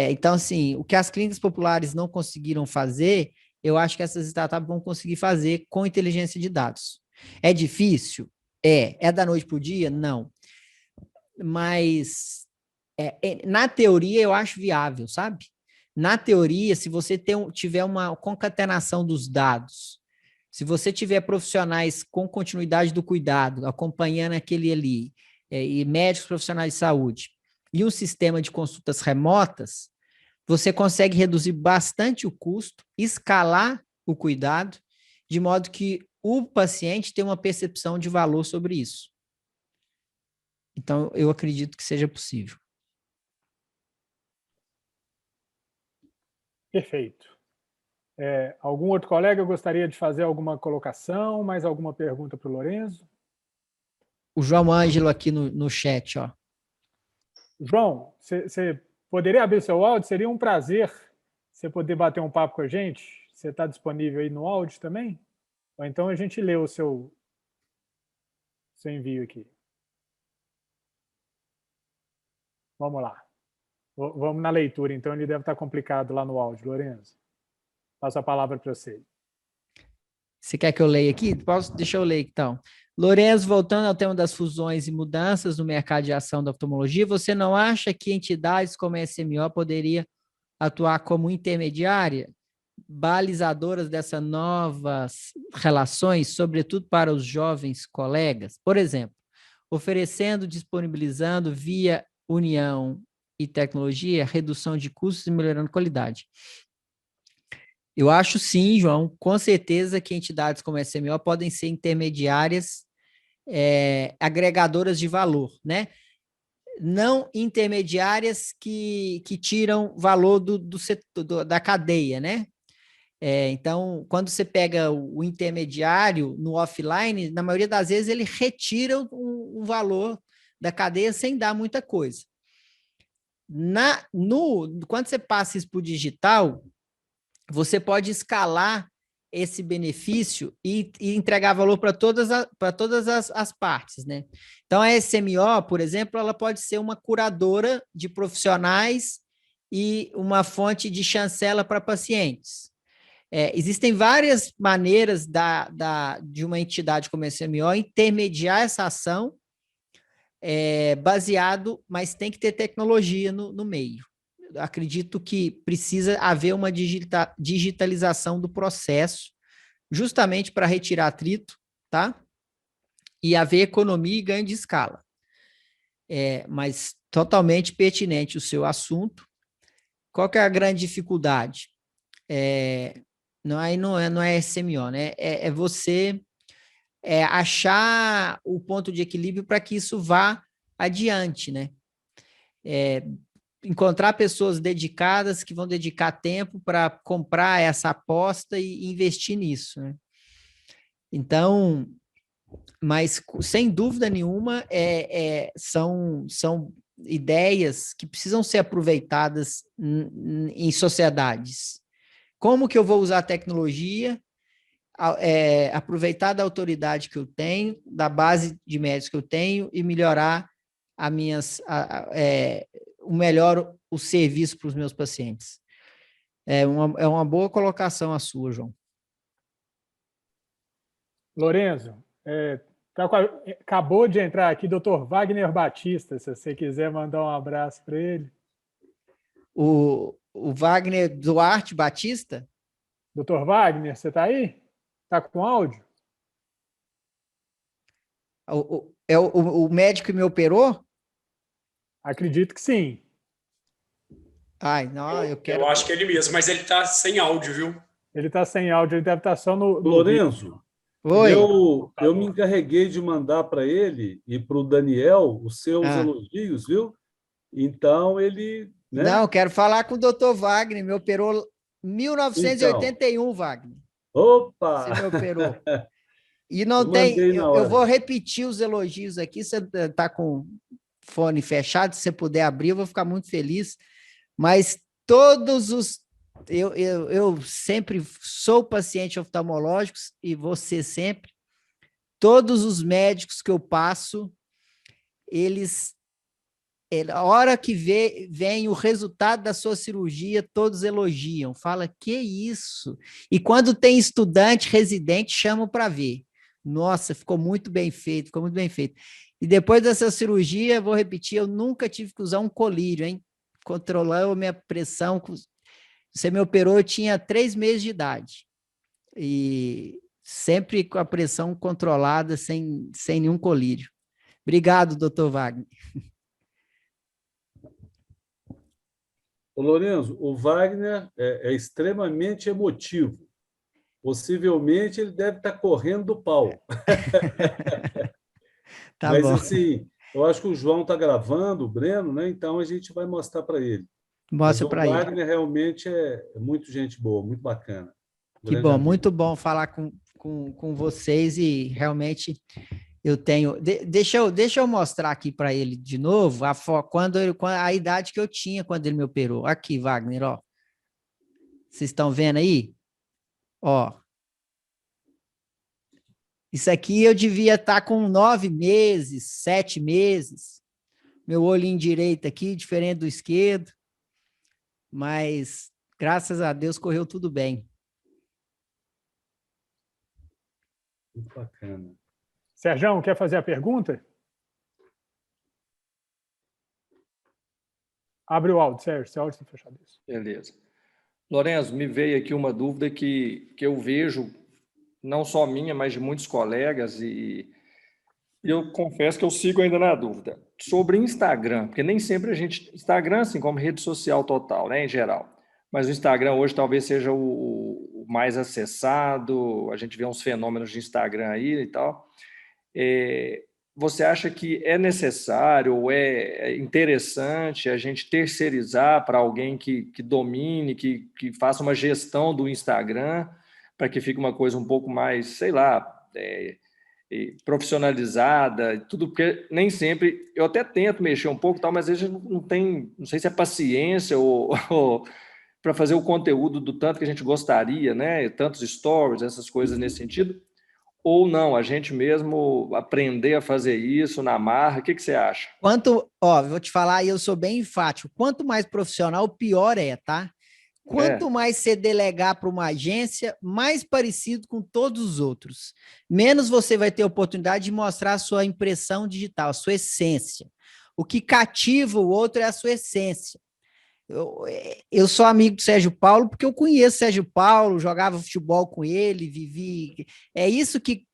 Então, assim, o que as clínicas populares não conseguiram fazer, eu acho que essas startups vão conseguir fazer com inteligência de dados. É difícil? É da noite para o dia? Não. Mas, na teoria, eu acho viável, sabe? Na teoria, se você tiver uma concatenação dos dados, se você tiver profissionais com continuidade do cuidado, acompanhando aquele ali, e médicos profissionais de saúde, e um sistema de consultas remotas, você consegue reduzir bastante o custo, escalar o cuidado, de modo que o paciente tenha uma percepção de valor sobre isso. Então, eu acredito que seja possível. Perfeito. Algum outro colega gostaria de fazer alguma colocação, mais alguma pergunta para o Lorenzo? O João Ângelo aqui no chat, ó. João, você poderia abrir seu áudio? Seria um prazer você poder bater um papo com a gente. Você está disponível aí no áudio também? Ou então a gente lê o seu envio aqui. Vamos lá. Vamos na leitura, então ele deve estar complicado lá no áudio, Lorenzo. Passo a palavra para você. Você quer que eu leia aqui? Deixa eu ler, então. Lorenzo, voltando ao tema das fusões e mudanças no mercado de ação da oftalmologia, você não acha que entidades como a SMO poderia atuar como intermediária, balizadoras dessas novas relações, sobretudo para os jovens colegas? Por exemplo, oferecendo, disponibilizando via união e tecnologia, redução de custos e melhorando qualidade. Eu acho sim, João, com certeza que entidades como a SMO podem ser intermediárias, agregadoras de valor, né? Não intermediárias que tiram valor do setor, da cadeia, né? Então, quando você pega o intermediário no offline, na maioria das vezes ele retira o valor da cadeia sem dar muita coisa. Quando você passa isso para o digital, você pode escalar esse benefício e entregar valor para todas as partes, né? Então, a SMO, por exemplo, ela pode ser uma curadora de profissionais e uma fonte de chancela para pacientes. Existem várias maneiras de uma entidade como a SMO intermediar essa ação, mas tem que ter tecnologia no meio. Acredito que precisa haver uma digitalização do processo, justamente para retirar atrito, tá? E haver economia e ganho de escala. Mas totalmente pertinente o seu assunto. Qual que é a grande dificuldade? Não é SMO, né? É você achar o ponto de equilíbrio para que isso vá adiante, né? Encontrar pessoas dedicadas que vão dedicar tempo para comprar essa aposta e investir nisso, né? Então, mas sem dúvida nenhuma, são ideias que precisam ser aproveitadas em sociedades. Como que eu vou usar a tecnologia, aproveitar da autoridade que eu tenho, da base de médicos que eu tenho e melhorar o serviço para os meus pacientes. É uma boa colocação a sua, João. Lorenzo, acabou de entrar aqui Dr. Wagner Batista, se você quiser mandar um abraço para ele. O Wagner Duarte Batista? Dr. Wagner, você está aí? Está com áudio? O médico que me operou? Acredito que sim. Ai, não, eu acho que é ele mesmo, mas ele está sem áudio, viu? Ele está sem áudio, ele deve estar só no Lorenzo, Oi. Eu me encarreguei de mandar para ele e para o Daniel os seus elogios, viu? Então, ele... Né? Não, quero falar com o Dr. Wagner, me operou em 1981, então, Wagner. Opa! Você me operou. E não Eu tem... mandei na Eu hora. vou repetir os elogios aqui. Você está com o fone fechado, se você puder abrir, eu vou ficar muito feliz. Mas todos os... Eu sempre sou paciente oftalmológico e você sempre. Todos os médicos que eu passo, a hora que vem o resultado da sua cirurgia, todos elogiam, fala, que isso? E quando tem estudante, residente, chamam para ver. Nossa, ficou muito bem feito, ficou muito bem feito. E depois dessa cirurgia, vou repetir, eu nunca tive que usar um colírio, hein? Controlou a minha pressão. Você me operou, eu tinha 3 meses de idade. E sempre com a pressão controlada, sem nenhum colírio. Obrigado, doutor Wagner. Ô, Lorenzo, o Wagner é extremamente emotivo. Possivelmente ele deve estar correndo do pau. Tá Mas, bom. assim, eu acho que o João está gravando, o Breno, né? Então a gente vai mostrar para ele. Mas Mostra o para ele. Wagner realmente é muito gente boa, muito bacana. Que Grande bom, amigo. muito bom falar com vocês e realmente eu tenho... Deixa eu mostrar aqui para ele de novo a idade que eu tinha quando ele me operou. Aqui, Wagner, ó. Vocês estão vendo aí? Ó. Isso aqui eu devia estar com 9 meses, 7 meses. Meu olhinho direito aqui, diferente do esquerdo. Mas, graças a Deus, correu tudo bem. Muito bacana. Serjão, quer fazer a pergunta? Abre o áudio, Sérgio. Seu áudio está fechado. Beleza. Lorenzo, me veio aqui uma dúvida que eu vejo, não só minha, mas de muitos colegas, e eu confesso que eu sigo ainda na dúvida. Sobre Instagram, porque nem sempre a gente... Instagram, assim, como rede social total, né, em geral. Mas o Instagram hoje talvez seja o mais acessado, a gente vê uns fenômenos de Instagram aí e tal. Você acha que é necessário ou é interessante a gente terceirizar para alguém que domine, que faça uma gestão do Instagram, para que fique uma coisa um pouco mais, sei lá, profissionalizada, tudo, porque nem sempre, eu até tento mexer um pouco, tal, mas às vezes não tem, não sei se é paciência ou para fazer o conteúdo do tanto que a gente gostaria, né? Tantos stories, essas coisas nesse sentido, ou não, a gente mesmo aprender a fazer isso na marra, o que você acha? Vou te falar, e eu sou bem enfático, quanto mais profissional, pior tá? Quanto mais você delegar para uma agência, mais parecido com todos os outros. Menos você vai ter oportunidade de mostrar a sua impressão digital, a sua essência. O que cativa o outro é a sua essência. Eu sou amigo do Sérgio Paulo porque eu conheço o Sérgio Paulo, jogava futebol com ele, vivi... É isso que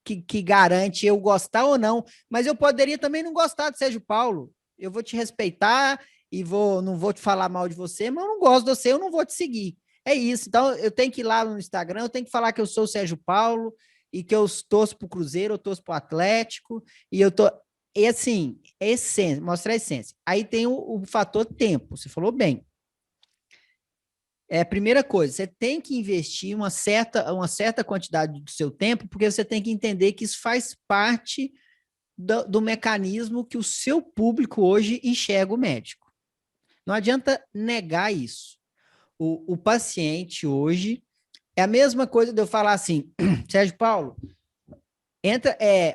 garante eu gostar ou não. Mas eu poderia também não gostar do Sérgio Paulo. Eu vou te respeitar e não vou te falar mal de você, mas eu não gosto de você, eu não vou te seguir. É isso. Então, eu tenho que ir lá no Instagram, eu tenho que falar que eu sou o Sérgio Paulo e que eu torço para o Cruzeiro, eu torço para o Atlético, e eu tô... E assim, essência, mostrar a essência. Aí tem o fator tempo, você falou bem. A primeira coisa, você tem que investir uma certa quantidade do seu tempo, porque você tem que entender que isso faz parte do mecanismo que o seu público hoje enxerga o médico. Não adianta negar isso. O paciente hoje é a mesma coisa de eu falar assim, Sérgio Paulo,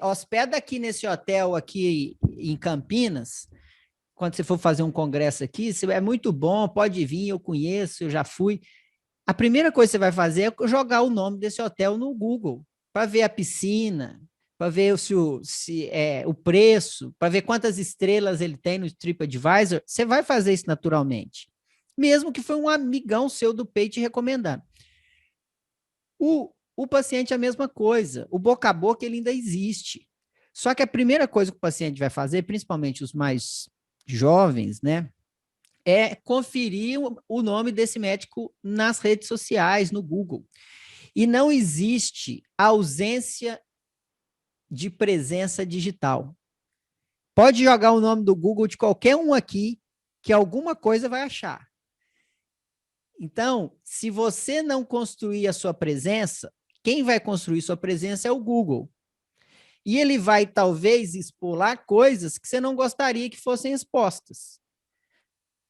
hospeda aqui nesse hotel aqui em Campinas. Quando você for fazer um congresso aqui, é muito bom, pode vir, eu conheço, eu já fui. A primeira coisa que você vai fazer é jogar o nome desse hotel no Google, para ver a piscina, para ver o preço, para ver quantas estrelas ele tem no TripAdvisor. Você vai fazer isso naturalmente, mesmo que foi um amigão seu do peito te recomendando. O paciente é a mesma coisa, o boca a boca ele ainda existe. Só que a primeira coisa que o paciente vai fazer, principalmente os mais jovens, né, é conferir o nome desse médico nas redes sociais, no Google. E não existe ausência de presença digital. Pode jogar o nome do Google de qualquer um aqui, que alguma coisa vai achar. Então, se você não construir a sua presença, quem vai construir sua presença é o Google. E ele vai, talvez, expor lá coisas que você não gostaria que fossem expostas.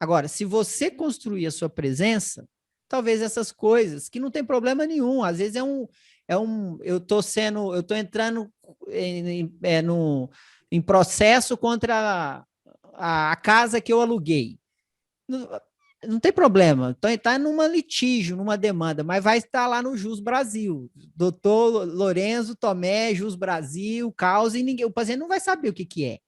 Agora, se você construir a sua presença, talvez essas coisas, que não tem problema nenhum, às vezes eu estou entrando em processo contra a casa que eu aluguei. Não tem problema, está numa litígio, numa demanda, mas vai estar lá no Jus Brasil, doutor Lorenzo Tomé, Jus Brasil, causa, e o paciente não vai saber o que é,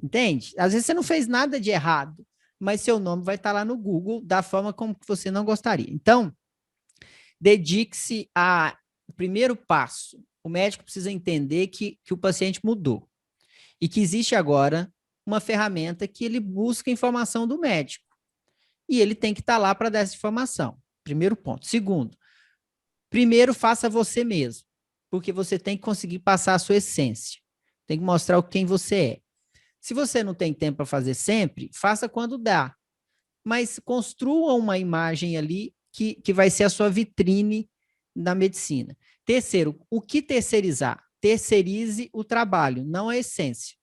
entende? Às vezes você não fez nada de errado, mas seu nome vai estar lá no Google da forma como você não gostaria. Então, dedique-se ao primeiro passo. O médico precisa entender que o paciente mudou e que existe agora uma ferramenta que ele busca informação do médico. E ele tem que estar lá para dar essa informação. Primeiro ponto. Segundo, primeiro faça você mesmo, porque você tem que conseguir passar a sua essência. Tem que mostrar quem você é. Se você não tem tempo para fazer sempre, faça quando dá. Mas construa uma imagem ali que vai ser a sua vitrine na medicina. Terceiro, o que terceirizar? Terceirize o trabalho, não a essência.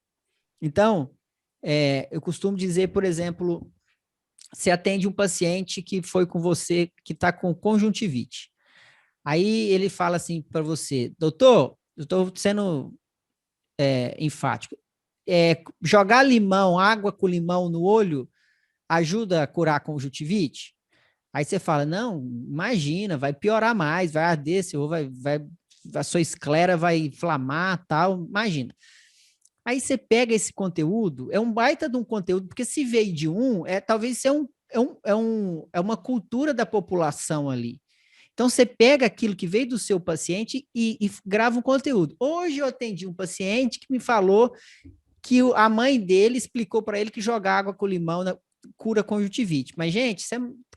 Então, eu costumo dizer, por exemplo, você atende um paciente que foi com você, que está com conjuntivite. Aí ele fala assim para você, doutor, eu estou sendo enfático, jogar limão, água com limão no olho, ajuda a curar a conjuntivite? Aí você fala, não, imagina, vai piorar mais, vai arder, a sua esclera vai inflamar, tal, imagina. Aí você pega esse conteúdo, é um baita de um conteúdo, porque se veio de talvez seja uma cultura da população ali. Então, você pega aquilo que veio do seu paciente e grava um conteúdo. Hoje eu atendi um paciente que me falou que a mãe dele explicou para ele que jogar água com limão cura conjuntivite. Mas, gente,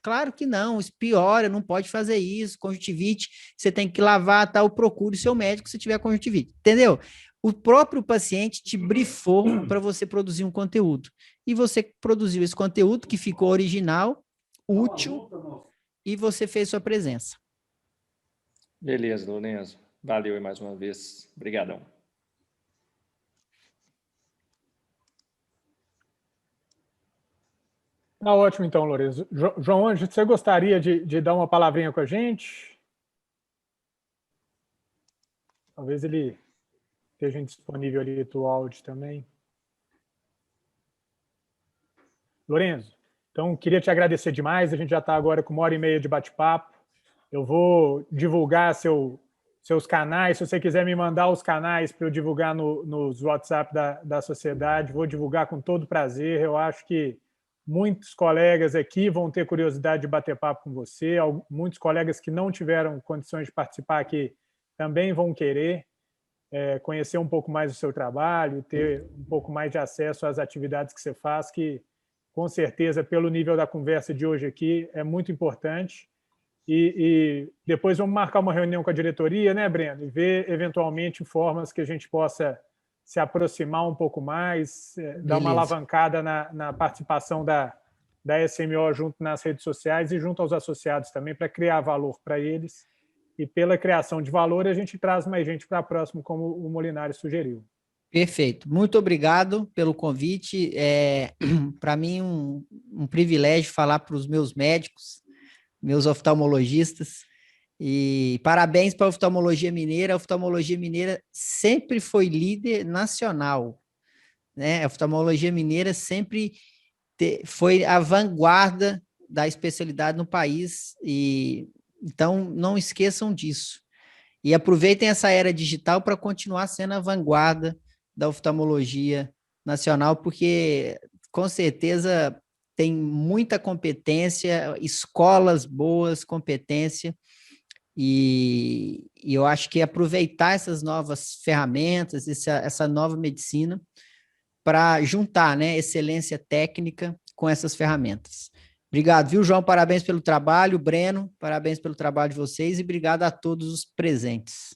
claro que não, isso piora, não pode fazer isso, conjuntivite, você tem que lavar, tal, procure seu médico se tiver conjuntivite, entendeu? O próprio paciente te brifou para você produzir um conteúdo. E você produziu esse conteúdo que ficou original, útil, e você fez sua presença. Beleza, Lorenzo. Valeu aí mais uma vez. Obrigadão. Tá ótimo, então, Lorenzo. João Ângelo, você gostaria de dar uma palavrinha com a gente? Talvez ele esteja disponível ali o áudio também. Lorenzo, então queria te agradecer demais. A gente já está agora com 1h30 de bate-papo. Eu vou divulgar seus canais. Se você quiser me mandar os canais para eu divulgar nos WhatsApp da sociedade, vou divulgar com todo prazer. Eu acho que muitos colegas aqui vão ter curiosidade de bater papo com você. Muitos colegas que não tiveram condições de participar aqui também vão querer conhecer um pouco mais do seu trabalho, ter um pouco mais de acesso às atividades que você faz, que, com certeza, pelo nível da conversa de hoje aqui, é muito importante. E depois vamos marcar uma reunião com a diretoria, né, Breno? E ver, eventualmente, formas que a gente possa se aproximar um pouco mais, dar uma alavancada na participação da SMO junto nas redes sociais e junto aos associados também, para criar valor para eles. E pela criação de valor, a gente traz mais gente para próximo, como o Molinari sugeriu. Perfeito. Muito obrigado pelo convite. Para mim, um privilégio falar para os meus médicos, meus oftalmologistas. E parabéns para a oftalmologia mineira. A oftalmologia mineira sempre foi líder nacional, né? A oftalmologia mineira sempre foi a vanguarda da especialidade no país. Então, não esqueçam disso. E aproveitem essa era digital para continuar sendo a vanguarda da oftalmologia nacional, porque, com certeza, tem muita competência, escolas boas, competência, e eu acho que aproveitar essas novas ferramentas, essa nova medicina, para juntar, né, excelência técnica com essas ferramentas. Obrigado, viu, João? Parabéns pelo trabalho. Breno, parabéns pelo trabalho de vocês e obrigado a todos os presentes.